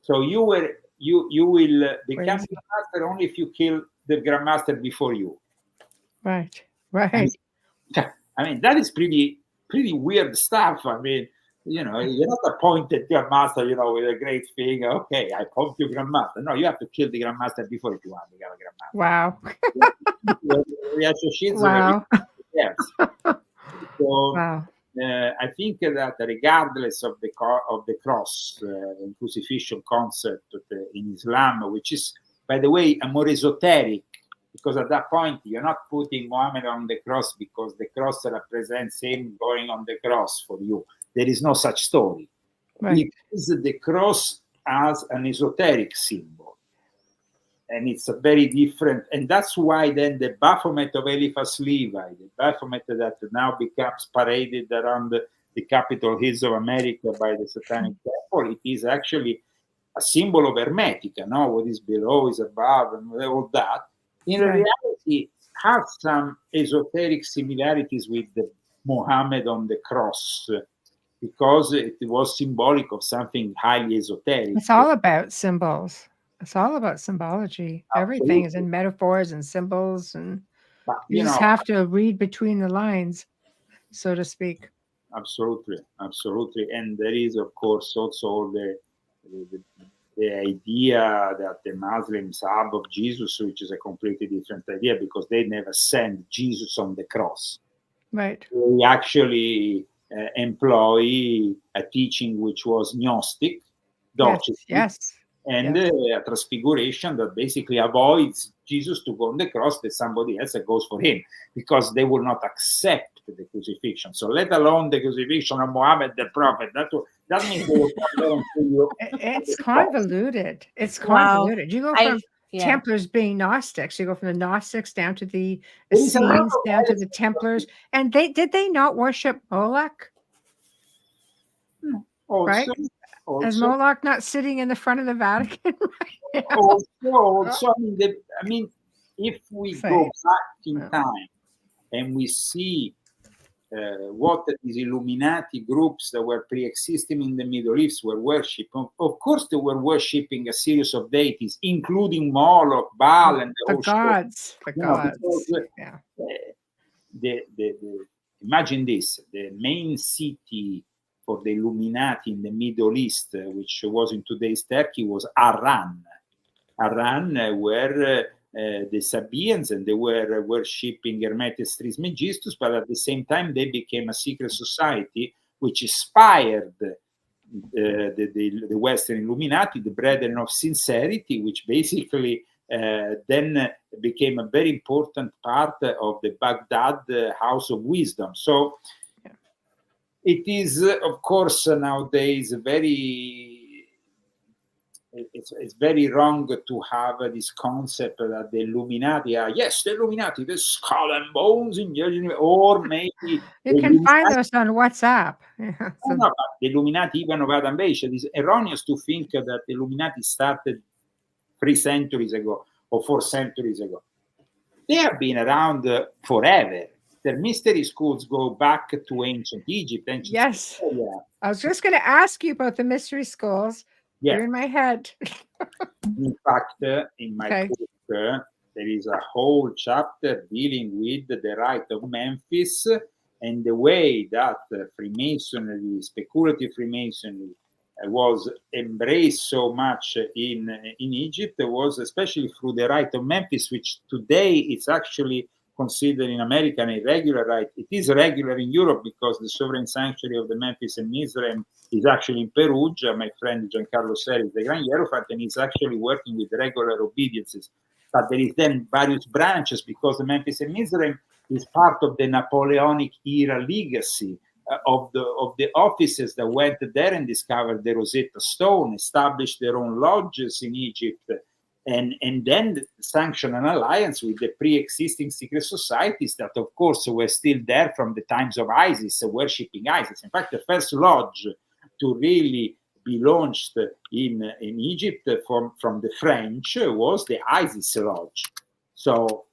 So you will become Grand Master only if you kill the Grand Master before you. Right. I mean, that is pretty weird stuff. I mean, you're not appointed Grand Master, with a great thing. Okay, I appoint you Grand Master. No, you have to kill the Grand Master before you want to become a Grand Master. Wow. Yes. So, wow. I think that regardless of the cross and crucifixion concept in Islam, which is, by the way, a more esoteric, because at that point you're not putting Muhammad on the cross because the cross represents him going on the cross for you. There is no such story. Right. It is the cross as an esoteric symbol. And it's a very different, and that's why then the Baphomet of Eliphas Levi, the Baphomet that now becomes paraded around the Capitol hills of America by the Satanic Temple, it is actually a symbol of Hermetica, no? What is below is above, and all that. In reality, has some esoteric similarities with the Muhammad on the cross, because it was symbolic of something highly esoteric. It's all about symbols. It's all about symbology. Absolutely. Everything is in metaphors and symbols, and you just have to read between the lines, so to speak. Absolutely. And there is, of course, also the idea that the Muslims have of Jesus, which is a completely different idea because they never send Jesus on the cross. Right. They actually employ a teaching which was Gnostic, doctrine. Yes. And a transfiguration that basically avoids Jesus to go on the cross, that somebody else goes for him, because they will not accept the crucifixion. So let alone the crucifixion of Muhammad the Prophet. That means they will come down to you. It's convoluted. It's convoluted. You go from Templars being Gnostics, you go from the Gnostics down to the Essenes, down to the Templars. And did they not worship Moloch? Right? Also, is Moloch not sitting in the front of the Vatican right now? Also, I mean, if we go back in time and we see what these Illuminati groups that were pre-existing in the Middle East were worshipping, of course they were worshipping a series of deities, including Moloch, Baal, and the gods. Imagine this: the main city for the Illuminati in the Middle East, which was in today's Turkey, was Harran. Harran were the Sabaeans, and they were worshipping Hermetes Trismegistus, but at the same time they became a secret society which inspired the Western Illuminati, the Brethren of Sincerity, which basically then became a very important part of the Baghdad House of Wisdom. So it is, of course, nowadays it's very wrong to have this concept that the Illuminati are, the Illuminati, the skull and bones in or maybe you can find those on WhatsApp. No, but the Illuminati even of Adam Beis, it is erroneous to think that the Illuminati started 3 centuries ago or 4 centuries ago. They have been around forever. Their mystery schools go back to ancient Egypt. Yes. I was just going to ask you about the mystery schools. Yeah. You're in my head. In fact, in my book, there is a whole chapter dealing with the Rite of Memphis and the way that Freemasonry, speculative Freemasonry, was embraced so much in Egypt was especially through the Rite of Memphis, which today is actually considered in America an irregular rite. It is regular in Europe because the sovereign sanctuary of the Memphis and Mizraim is actually in Perugia. My friend Giancarlo Seri is the Grand Hierophant, and he's actually working with regular obediences. But there is then various branches because the Memphis and Mizraim is part of the Napoleonic era legacy of the officers that went there and discovered the Rosetta Stone, established their own lodges in Egypt, and then sanctioned an alliance with the pre-existing secret societies that, of course, were still there from the times of Isis, worshipping Isis. In fact, the first lodge to really be launched in Egypt from the French was the Isis Lodge. So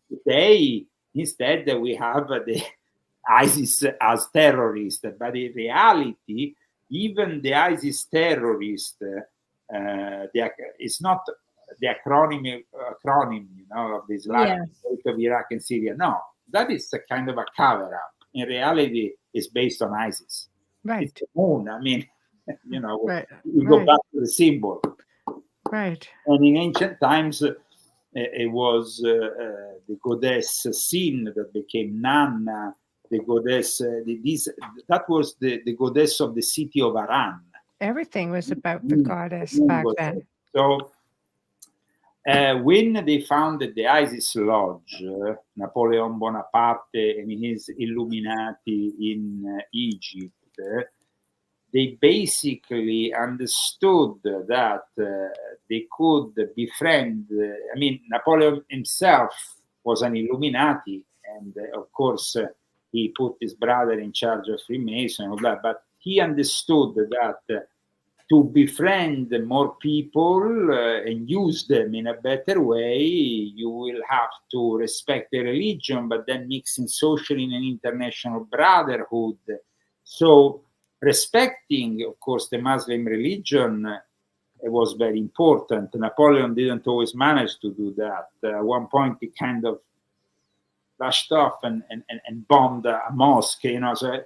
today, instead, we have the ISIS as terrorist, but in reality, even the ISIS terrorist, it's not the acronym, of the Islamic State of Iraq and Syria. No, that is a kind of a cover-up. In reality, it's based on ISIS. Right. It's the moon. I mean, we go Right. back to the symbol. Right. And in ancient times, it was the goddess Sin that became Nanna, the goddess, that was the goddess of the city of Aran. Everything was about the goddess back then. So when they founded the Isis Lodge, Napoleon Bonaparte and his Illuminati in Egypt, they basically understood that they could befriend. Napoleon himself was an Illuminati, and of course, he put his brother in charge of Freemason, but he understood that to befriend more people and use them in a better way, you will have to respect the religion, but then mixing socially in an international brotherhood. So respecting, of course, the Muslim religion was very important. Napoleon didn't always manage to do that. At one point, he kind of rushed off and bombed a mosque, so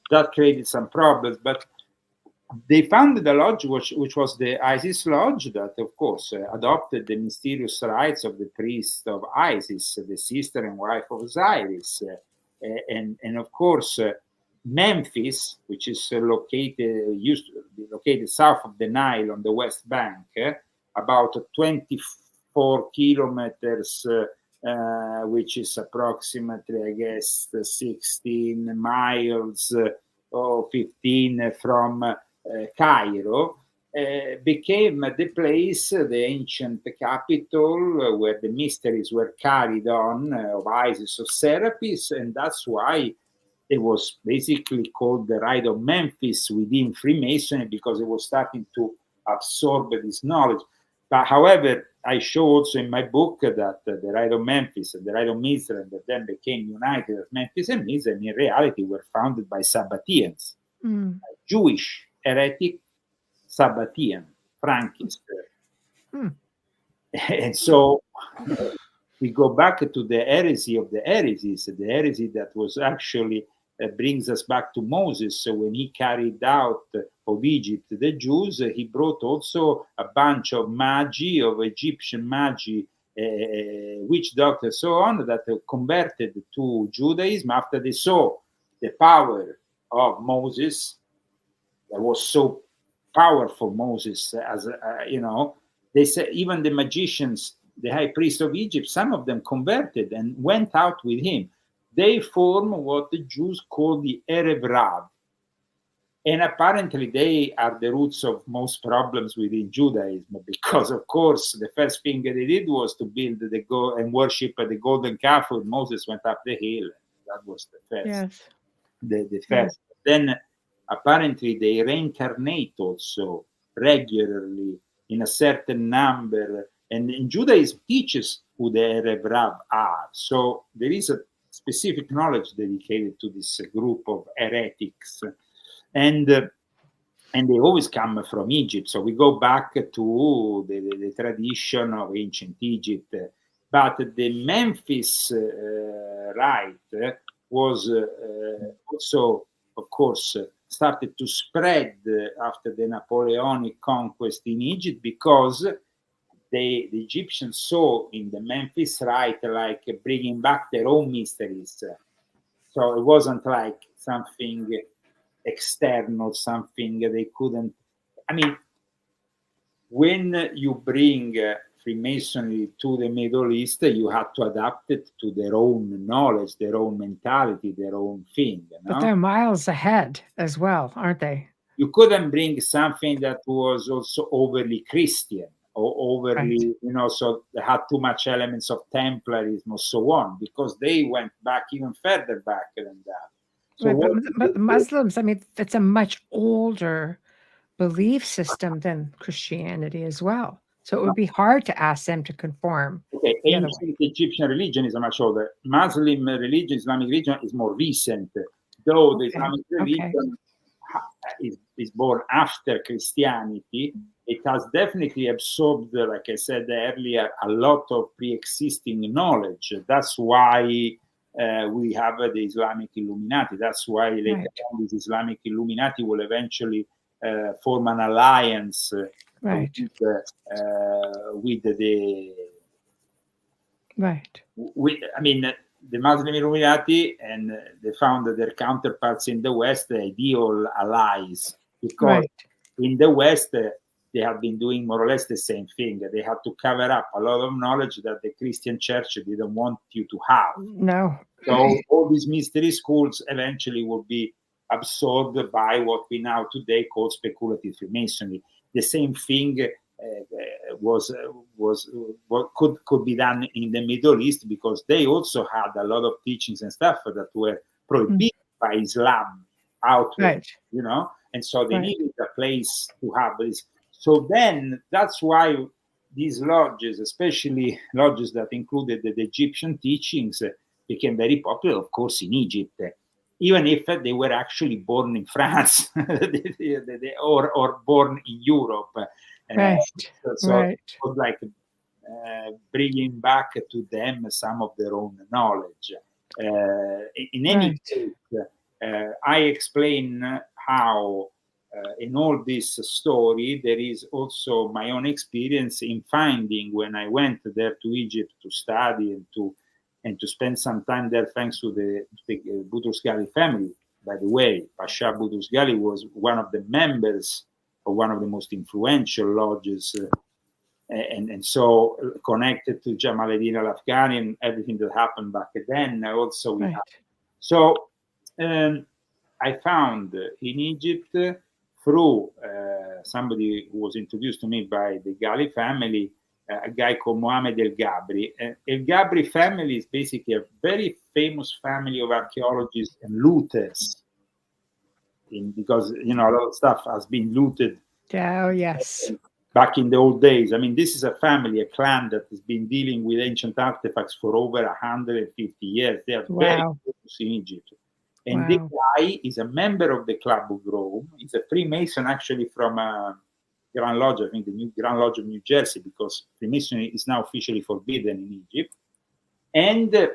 that created some problems. But they founded a lodge which was the Isis Lodge that, of course, adopted the mysterious rites of the priest of Isis, the sister and wife of Osiris. And of course, Memphis, which is used to be located south of the Nile on the West Bank, about 24 kilometers, which is approximately, I guess, 16 miles or 15 from Cairo, became the place, the ancient capital, where the mysteries were carried on of Isis, of Serapis, and that's why it was basically called the Rite of Memphis within Freemasonry, because it was starting to absorb this knowledge. But however, I show also in my book that the Rite of Memphis and the Rite of Mizraim, that then became united as Memphis and Mizraim, in reality were founded by Sabbateans, Jewish heretic Sabbatean, Frankist. And so we go back to the heresy of the heresies, the heresy that was actually brings us back to Moses. So when he carried out of Egypt the Jews, he brought also a bunch of magi, of Egyptian magi, witch doctors, so on, that converted to Judaism after they saw the power of Moses. That was so powerful, Moses, as they say, even the magicians, the high priest of Egypt, some of them converted and went out with him. They form what the Jews call the Erev Rav. And apparently they are the roots of most problems within Judaism, because, of course, the first thing they did was to build and worship the golden calf when Moses went up the hill. That was the first. Yes. The first. Yes. Then apparently they reincarnate also regularly in a certain number. And in Judaism teaches who the Erev Rav are. So there is a specific knowledge dedicated to this group of heretics. And they always come from Egypt. So we go back to the tradition of ancient Egypt. But the Memphis rite was also, of course, started to spread after the Napoleonic conquest in Egypt, because the Egyptians saw in the Memphis Rite like bringing back their own mysteries. So it wasn't like something external, something they couldn't. I mean, when you bring Freemasonry to the Middle East, you had to adapt it to their own knowledge, their own mentality, their own thing. You know? But they're miles ahead as well, aren't they? You couldn't bring something that was also overly Christian or overly, so they had too much elements of Templarism or so on, because they went back even further back than that. So right, but the Muslims, I mean, it's a much older belief system than Christianity as well. So it would be hard to ask them to conform. Okay, ancient Egyptian religion is a much older. Muslim religion, Islamic religion is more recent, though the Islamic religion is born after Christianity. It has definitely absorbed, like I said earlier, a lot of pre-existing knowledge. That's why we have the Islamic Illuminati. That's why later on this Islamic Illuminati will eventually form an alliance with the Muslim Illuminati, and they found that their counterparts in the West, the ideal allies, because in the West they have been doing more or less the same thing. They had to cover up a lot of knowledge that the Christian church didn't want you to have. No. So all these mystery schools eventually will be absorbed by what we now today call speculative Freemasonry. The same thing what could be done in the Middle East, because they also had a lot of teachings and stuff that were prohibited by Islam outright, and so they needed a place to have this. So then that's why these lodges, especially lodges that included the Egyptian teachings, became very popular, of course, in Egypt, even if they were actually born in France or born in Europe. So it was like bringing back to them some of their own knowledge. In any case, I explain how in all this story there is also my own experience in finding, when I went there to Egypt to study and to spend some time there, thanks to the Boutros-Ghali family. By the way, Pasha Boutros-Ghali was one of the members of one of the most influential lodges, and so connected to Jamal ad-Din al-Afghani and everything that happened back then. Also, so I found in Egypt, through somebody who was introduced to me by the Ghali family, a guy called Mohammed El Gabri. El Gabri family is basically a very famous family of archaeologists and looters, because a lot of stuff has been looted. Oh, yes. Back in the old days. I mean, this is a family, a clan that has been dealing with ancient artifacts for over 150 years. They are very famous in Egypt. And this guy is a member of the Club of Rome. He's a Freemason, actually, from Grand Lodge, I think the new Grand Lodge of New Jersey, because Freemasonry is now officially forbidden in Egypt. And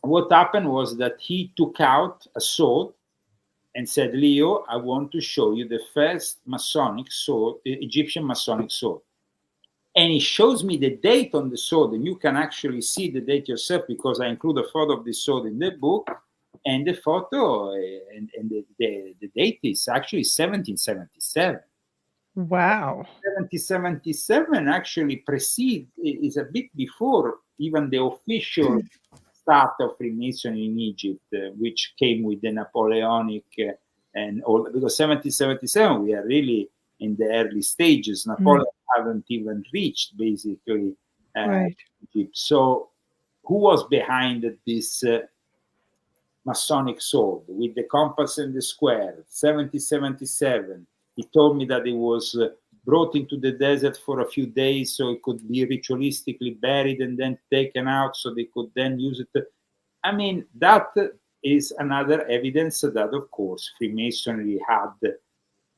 what happened was that he took out a sword and said, Leo, I want to show you the first Masonic sword, the Egyptian Masonic sword. And he shows me the date on the sword, and you can actually see the date yourself, because I include a photo of the sword in the book. And the photo and the date is actually 1777. Wow. 1777 actually is a bit before even the official start of Freemasonry in Egypt, which came with the Napoleonic and all. Because 1777, we are really in the early stages. Napoleon haven't even reached basically Egypt. So who was behind this Masonic sword with the compass and the square? 1777. He told me that it was brought into the desert for a few days so it could be ritualistically buried and then taken out so they could then use it. I mean, that is another evidence that, of course, Freemasonry had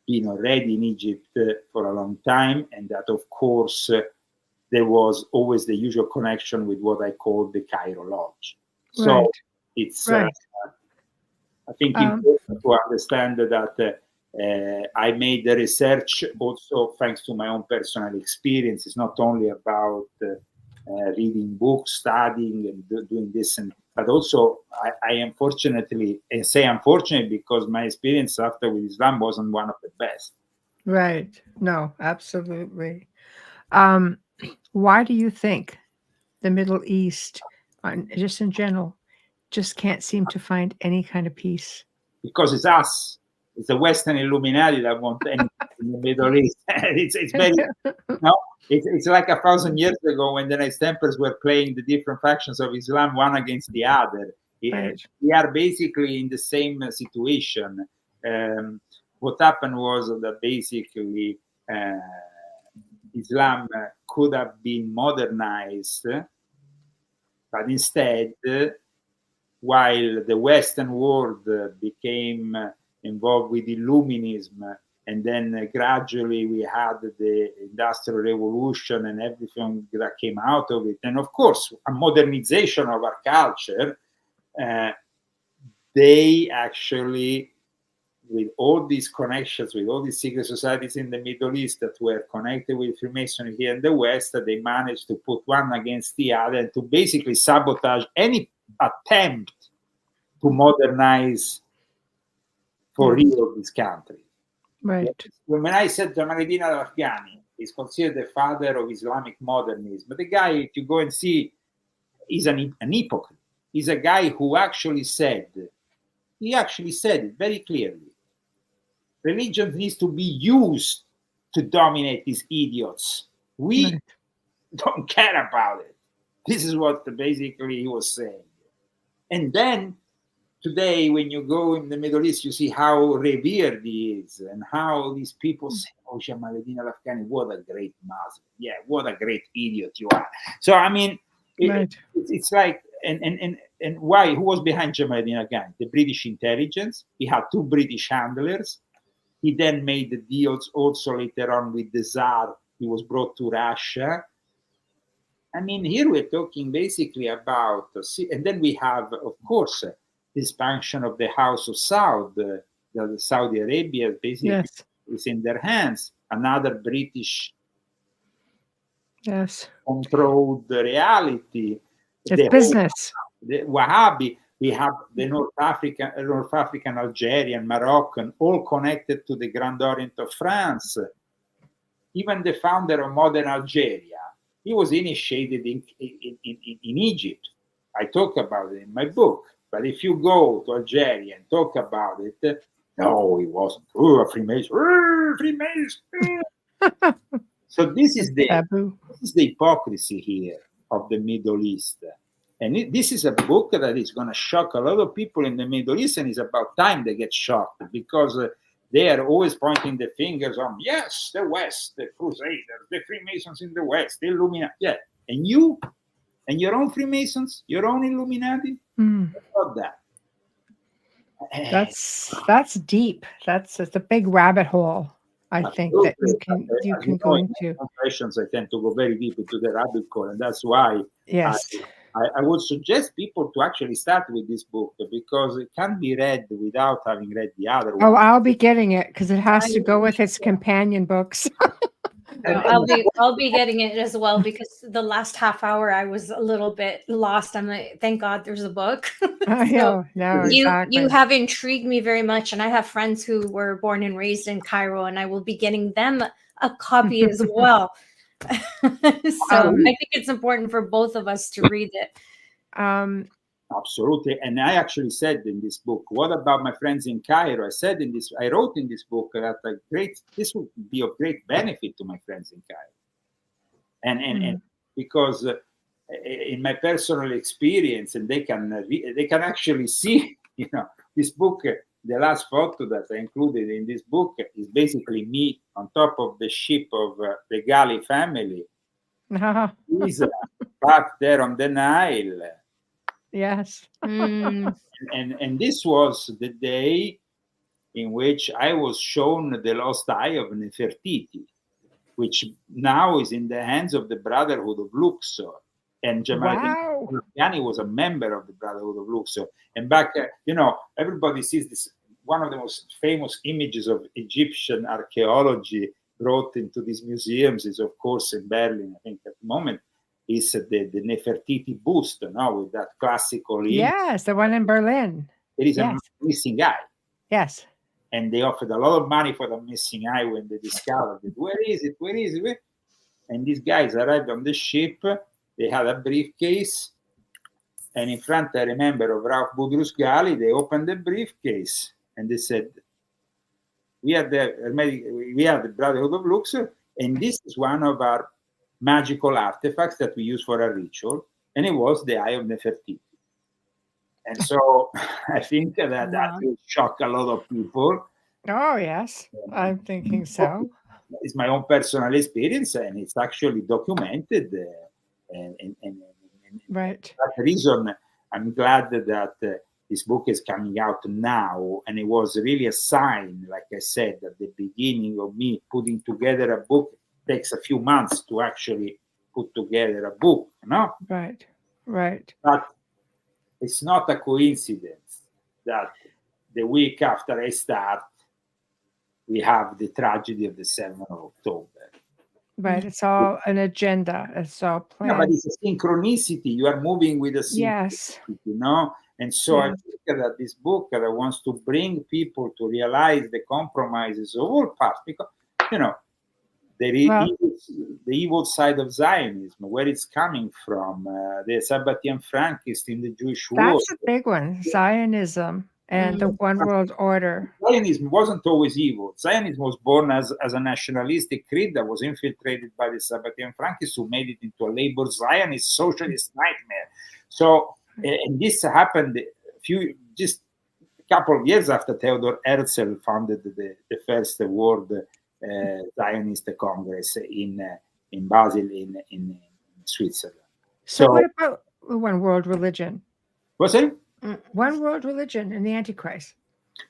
been already in Egypt for a long time, and that, of course, there was always the usual connection with what I call the Cairo Lodge. So it's, I think, important to understand that I made the research also thanks to my own personal experience. It's not only about reading books, studying, and doing this, but also I unfortunately, and say unfortunately because my experience after with Islam wasn't one of the best. Right. No, absolutely. Why do you think the Middle East, just in general, just can't seem to find any kind of peace? Because it's us. It's the Western Illuminati that want anything in the Middle East. It's very, it's like 1,000 years ago when the Knights Templars were playing the different factions of Islam one against the other. Right. We are basically in the same situation. What happened was that basically Islam could have been modernized, but instead, while the Western world became involved with Illuminism, and then gradually we had the Industrial Revolution and everything that came out of it, and of course a modernization of our culture, they actually, with all these connections, with all these secret societies in the Middle East that were connected with Freemasonry here in the West, they managed to put one against the other and to basically sabotage any attempt to modernize for real this country. Right. When I said Jamaluddin al-Afghani is considered the father of Islamic modernism, but the guy, if you go and see, is an hypocrite. He's a guy who actually said it very clearly. Religion needs to be used to dominate these idiots. We don't care about it. This is what basically he was saying. And then today, when you go in the Middle East, you see how revered he is and how these people say, oh, Jamaluddin al-Afghani, what a great Muslim. Yeah, what a great idiot you are. So, I mean, it's like, and why? Who was behind Jamaluddin al-Afghani? The British intelligence. He had 2 British handlers. He then made the deals also later on with the Tsar. He was brought to Russia. I mean, here we're talking basically about, and then we have, of course, this function of the House of Saud, the Saudi Arabia basically is in their hands. Another British controlled reality. It's business. The Wahhabi, we have the North African, Algerian, Moroccan, all connected to the Grand Orient of France. Even the founder of modern Algeria, he was initiated in Egypt. I talk about it in my book. But if you go to Algeria and talk about it, no, he wasn't. Oh, a Freemason. Freemason. So this is the hypocrisy here of the Middle East. And this is a book that is going to shock a lot of people in the Middle East, and it's about time they get shocked, because they are always pointing the fingers on, yes, the West, the Crusaders, the Freemasons in the West, the Illuminati. Yeah. And you and your own Freemasons, your own Illuminati? About that. That's deep. It's a big rabbit hole, I think, that you can go into. Questions, I tend to go very deep into the rabbit hole, and that's why I would suggest people to actually start with this book, because it can be read without having read the other one. Oh, I'll be getting it because it has to go with its companion books. I'll be getting it as well, because the last half hour I was a little bit lost. I'm like, thank God there's a book. You have intrigued me very much, and I have friends who were born and raised in Cairo, and I will be getting them a copy as well. So I think it's important for both of us to read it. Absolutely. And I actually said in this book, what about my friends in Cairo? I wrote in this book that this would be of great benefit to my friends in Cairo. And because in my personal experience, and they can actually see, this book, the last photo that I included in this book is basically me on top of the ship of the Gali family. He's back there on the Nile. Yes. And this was the day in which I was shown the lost eye of Nefertiti, which now is in the hands of the Brotherhood of Luxor. And Jamaluddin was a member of the Brotherhood of Luxor. And back, everybody sees this one of the most famous images of Egyptian archaeology brought into these museums is, of course, in Berlin, I think at the moment, is the Nefertiti bust, with that classical image. Yes, the one in Berlin. There is Yes. a missing eye. Yes. And they offered a lot of money for the missing eye when they discovered it. Where is it? Where is it? And these guys arrived on the ship. They had a briefcase. And in front, I remember, of Ralph Budrus Ghali, they opened the briefcase. And they said, we are the Brotherhood of Luxor. And this is one of our magical artifacts that we use for a ritual. And it was the Eye of Nefertiti. And so I think that will shock a lot of people. Oh, yes. I'm thinking so. It's my own personal experience, and it's actually documented. Right. For that reason, I'm glad that this book is coming out now. And it was really a sign, like I said, at the beginning of me putting together a book. It takes a few months to actually put together a book, Right, right. But it's not a coincidence that the week after I start, we have the tragedy of the 7th of October. Right, it's all an agenda. It's all planned. Yeah, but it's a synchronicity. You are moving with a synchronicity, Yes. And so I think that this book that wants to bring people to realize the compromises of all parts, because, the evil side of Zionism, where it's coming from, the Sabbatean Frankist in the Jewish world. That's a big one, Zionism and the one world order. Zionism wasn't always evil. Zionism was born as a nationalistic creed that was infiltrated by the Sabbatean Frankists, who made it into a labor Zionist socialist nightmare. So, and this happened just a couple of years after Theodor Herzl founded the first world Zionist Congress in Basel in Switzerland. So what about one world religion? What's it? One world religion and the Antichrist.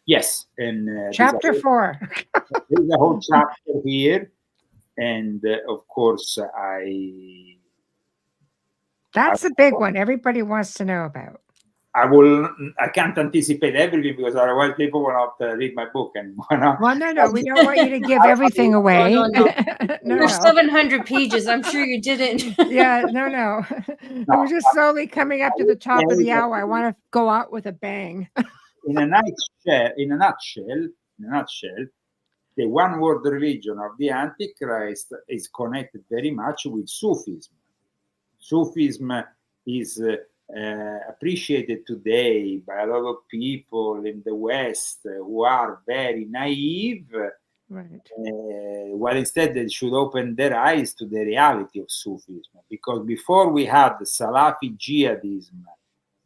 Yes, and chapter 4. There's a whole chapter here, and of course That's a big one. Everybody wants to know about. I can't anticipate everything because otherwise people will not read my book anymore. Well, no, we don't want you to give everything away. No. There's 700 pages. I'm sure you didn't. Yeah, no. We're just slowly coming up to the top of the hour. I want to go out with a bang. In a nutshell, the one world religion of the Antichrist is connected very much with Sufism. Sufism is appreciated today by a lot of people in the West who are very naive, right? While instead they should open their eyes to the reality of Sufism. Because before we had the Salafi jihadism,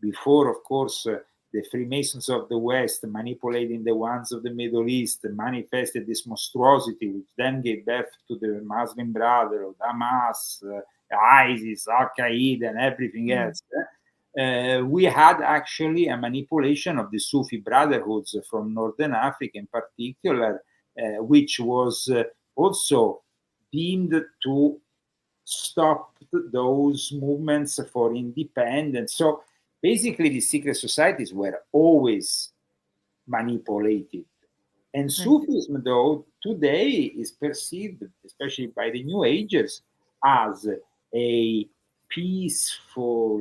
before, of course, the Freemasons of the West manipulating the ones of the Middle East manifested this monstrosity, which then gave birth to the Muslim Brotherhood, Hamas, ISIS, Al-Qaeda, and everything else. We had actually a manipulation of the Sufi brotherhoods from Northern Africa in particular, which was also deemed to stop those movements for independence. So basically, the secret societies were always manipulated. And Sufism, though, today is perceived, especially by the New Agers, as a peaceful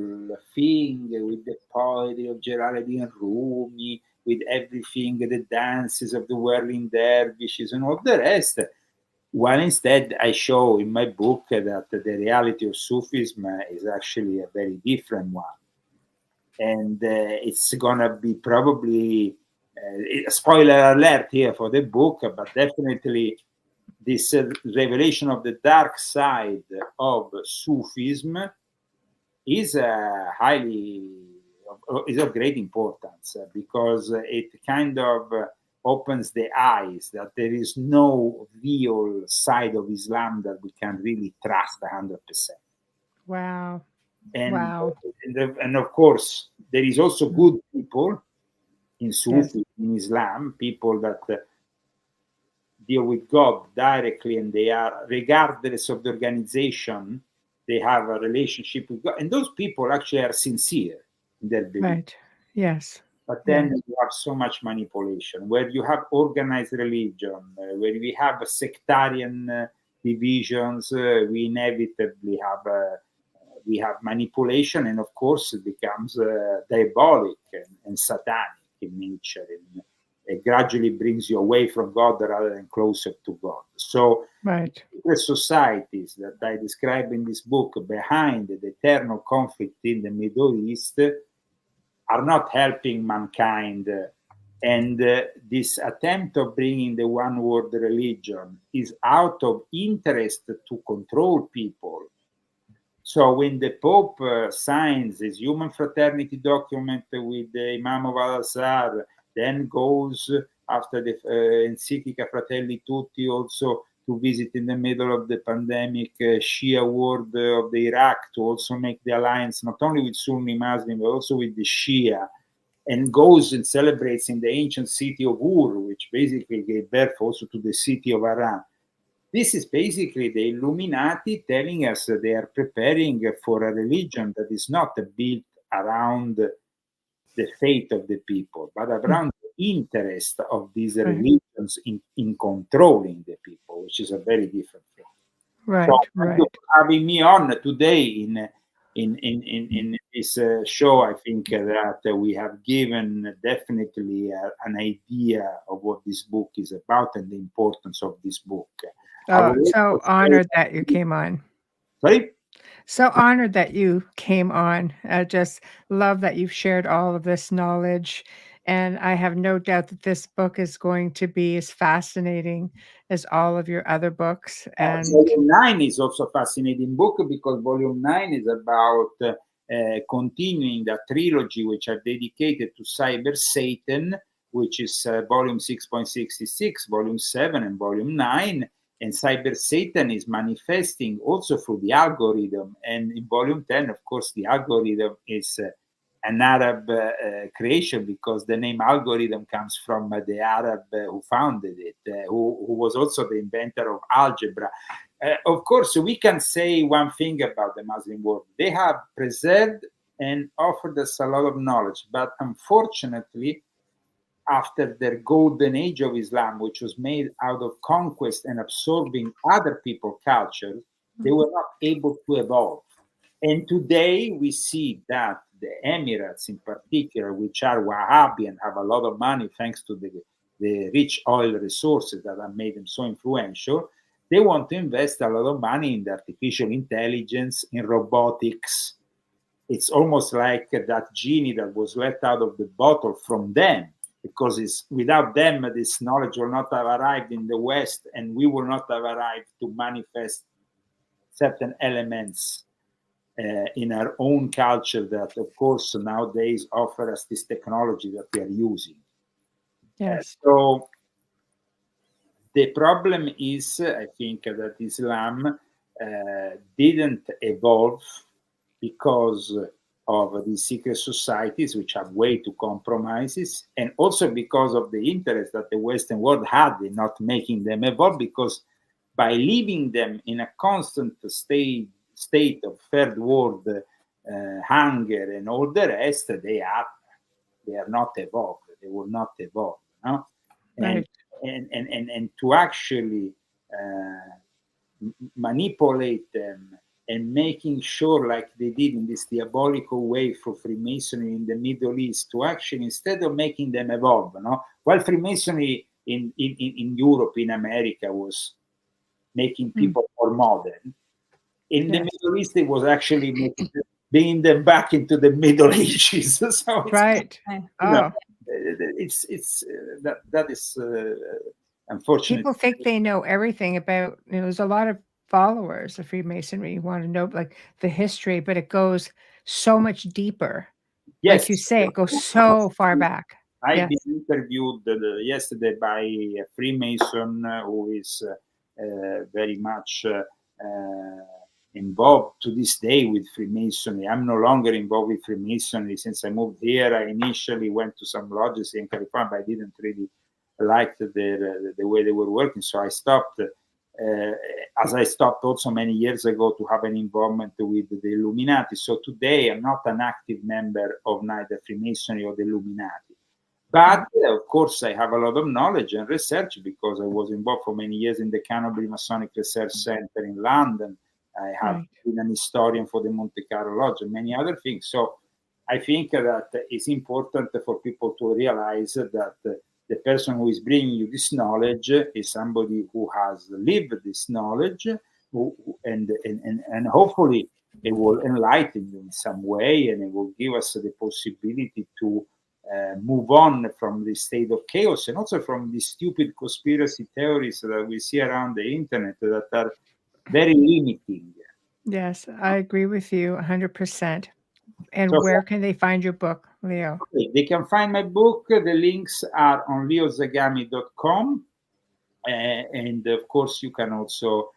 thing with the poetry of Jalaluddin Rumi, with everything, the dances of the whirling dervishes and all the rest. While instead I show in my book that the reality of Sufism is actually a very different one. And it's going to be probably a spoiler alert here for the book, but definitely this revelation of the dark side of Sufism is of great importance because it kind of opens the eyes that there is no real side of Islam that we can really trust 100%. Wow. And of course, there is also good people in Sufi, in Islam, people that deal with God directly, and they are, regardless of the organization, they have a relationship with God. And those people actually are sincere in their belief. Right. Yes. But then you have so much manipulation. Where you have organized religion, where we have sectarian divisions, we inevitably have manipulation, and of course it becomes diabolic and satanic in nature, and it gradually brings you away from God rather than closer to God. So the societies that I describe in this book behind the eternal conflict in the Middle East are not helping mankind, and this attempt of bringing the one world religion is out of interest to control people. So when the Pope signs his human fraternity document with the Imam of Al-Azhar, then goes after the Encyclica Fratelli Tutti also to visit in the middle of the pandemic Shia world of the Iraq to also make the alliance not only with Sunni Muslim but also with the Shia, and goes and celebrates in the ancient city of Ur, which basically gave birth also to the city of Haran. This is basically the Illuminati telling us that they are preparing for a religion that is not built around the faith of the people, but around the interest of these religions in controlling the people, which is a very different thing. So thank you for having me on today in this show. I think that we have given definitely an idea of what this book is about and the importance of this book. Oh, so honored that you came on. Sorry? So honored that you came on. I just love that you've shared all of this knowledge. And I have no doubt that this book is going to be as fascinating as all of your other books. And Volume 9 is also a fascinating book because Volume 9 is about continuing the trilogy which are dedicated to Cyber Satan, which is Volume 6.66, Volume 7, and Volume 9. And Cyber Satan is manifesting also through the algorithm. And in Volume 10, of course, the algorithm is an Arab creation because the name algorithm comes from the Arab who founded it, who was also the inventor of algebra. Of course, we can say one thing about the Muslim world. They have preserved and offered us a lot of knowledge, but unfortunately, after their golden age of Islam, which was made out of conquest and absorbing other people's cultures, they were not able to evolve. And today we see that the Emirates in particular, which are Wahhabi and have a lot of money thanks to the rich oil resources that have made them so influential, they want to invest a lot of money in the artificial intelligence, in robotics. It's almost like that genie that was let out of the bottle from them, because without them, this knowledge will not have arrived in the West, and we will not have arrived to manifest certain elements in our own culture that, of course, nowadays offer us this technology that we are using. Yes. So the problem is, I think, that Islam didn't evolve because of these secret societies, which have way too compromises, and also because of the interest that the Western world had in not making them evolve, because by leaving them in a constant state of third world hunger and all the rest, they are not evolved. They will not evolve. No? And to actually manipulate them and making sure, like they did in this diabolical way for Freemasonry in the Middle East, to actually, instead of making them evolve, while Freemasonry in Europe, in America, was making people more modern, in the Middle East, it was actually bringing them back into the Middle Ages. So that is unfortunate. People think they know everything about. There's a lot of followers of Freemasonry. You want to know like the history, but it goes so much deeper. Yes, like you say, it goes so far back. I've been interviewed yesterday by a Freemason who is very much involved to this day with Freemasonry. I'm no longer involved with Freemasonry since I moved here. I initially went to some lodges in California, but I didn't really like the way they were working, so I stopped. As I stopped also many years ago to have an involvement with the Illuminati. So today I'm not an active member of neither Freemasonry or the Illuminati. But of course, I have a lot of knowledge and research because I was involved for many years in the Canterbury Masonic Research Center in London. I have been an historian for the Monte Carlo Lodge and many other things. So I think that it's important for people to realize that the person who is bringing you this knowledge is somebody who has lived this knowledge, and hopefully it will enlighten you in some way, and it will give us the possibility to move on from the state of chaos, and also from the stupid conspiracy theories that we see around the internet that are very limiting. Yes, I agree with you 100%. And So, where can they find your book, Leo? okay, they can find my book. The links are on leozagami.com. And of course, you can also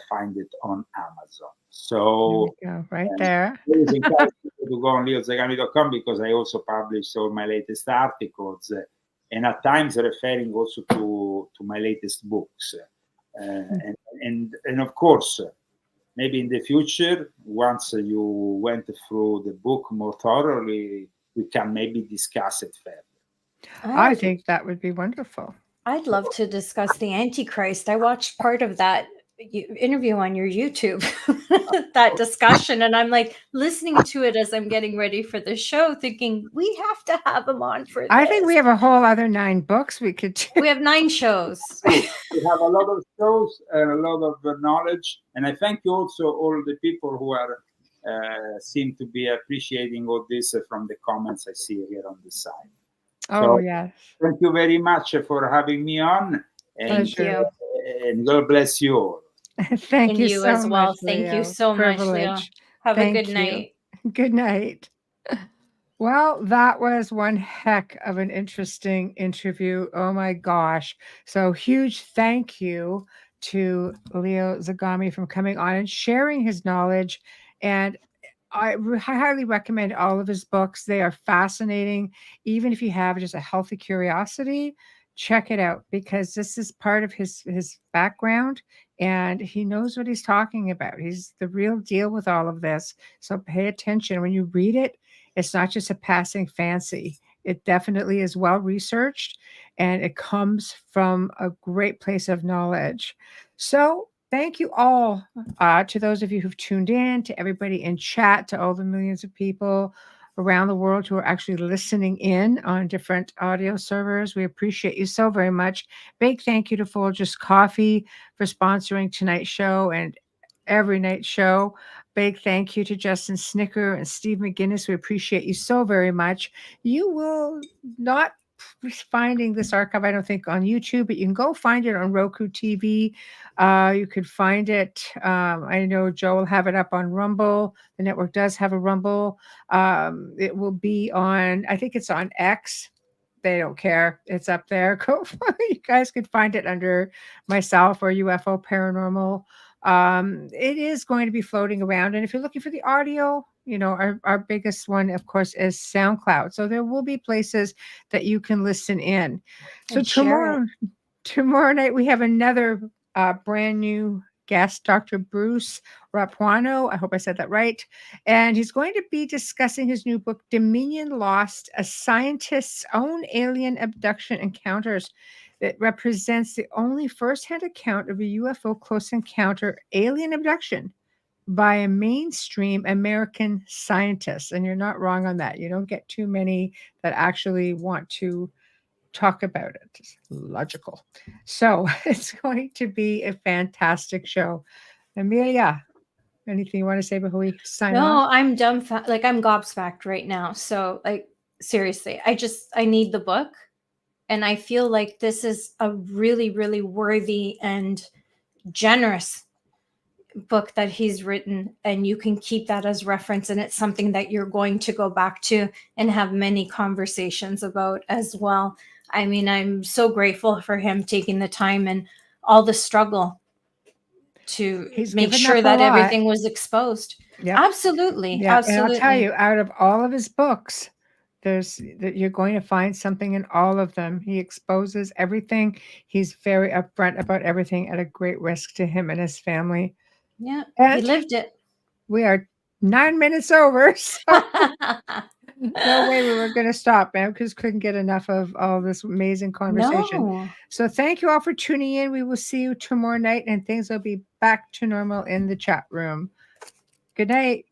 find it on Amazon. So, right there. I always encourage people to go on leozagami.com because I also publish all my latest articles, and at times referring also to my latest books. And of course, maybe in the future, once you went through the book more thoroughly, we can maybe discuss it further. I think that would be wonderful. I'd love to discuss the Antichrist. I watched part of that interview on your YouTube, that discussion, and I'm like listening to it as I'm getting ready for the show, thinking we have to have him on for this. I think we have a whole other 9 books we could do. We have 9 shows. We have a lot of shows and a lot of knowledge, and I thank you also all the people who are seem to be appreciating all this from the comments I see here on the side. Oh, yes. Thank you very much for having me on. And, Thank you. And God bless you all. Thank you you so as well. much, Thank Leo. you so much, Leo. Have a good night. Good night. Well, that was one heck of an interesting interview. Oh my gosh. So huge thank you to Leo Zagami for coming on and sharing his knowledge. And I highly recommend all of his books. They are fascinating. Even if you have just a healthy curiosity, check it out, because this is part of his background, and he knows what he's talking about. He's the real deal with all of this. So pay attention when you read it. It's not just a passing fancy. It definitely is well researched, and it comes from a great place of knowledge. So thank you all, to those of you who've tuned in, to everybody in chat, to all the millions of people around the world who are actually listening in on different audio servers. We appreciate you so very much. Big thank you to Folgers Coffee for sponsoring tonight's show and every night's show. Big thank you to Justin Snicker and Steve McGinnis. We appreciate you so very much. You will not finding this archive, I don't think, on YouTube, but you can go find it on Roku TV. You could find it. I know Joe will have it up on Rumble. The network does have a Rumble. It will be on, I think it's on X. They don't care. It's up there. Go. You guys could find it under myself or UFO Paranormal. It is going to be floating around. And if you're looking for the audio, you know, our biggest one, of course, is SoundCloud. So there will be places that you can listen in. So tomorrow night, we have another brand new guest, Dr. Bruce Rapuano. I hope I said that right. And he's going to be discussing his new book, Dominion Lost, A Scientist's Own Alien Abduction Encounters. That represents the only firsthand account of a UFO close encounter alien abduction by a mainstream American scientist. And you're not wrong on that. You don't get too many that actually want to talk about it. It's logical. So it's going to be a fantastic show. Amelia, anything you want to say before we sign off? No, I'm like I'm gobsmacked right now. So like, seriously, I need the book. And I feel like this is a really, really worthy and generous book that he's written. And you can keep that as reference. And it's something that you're going to go back to and have many conversations about as well. I mean, I'm so grateful for him taking the time and all the struggle to make sure that everything was exposed. Yep. Absolutely. Yeah. Absolutely. And I'll tell you, out of all of his books, you're going to find something in all of them. He exposes everything. He's very upfront about everything at a great risk to him and his family. Yeah, and he lived it. We are 9 minutes over. So No way we were going to stop, man, because couldn't get enough of all this amazing conversation. No. So thank you all for tuning in. We will see you tomorrow night, and things will be back to normal in the chat room. Good night.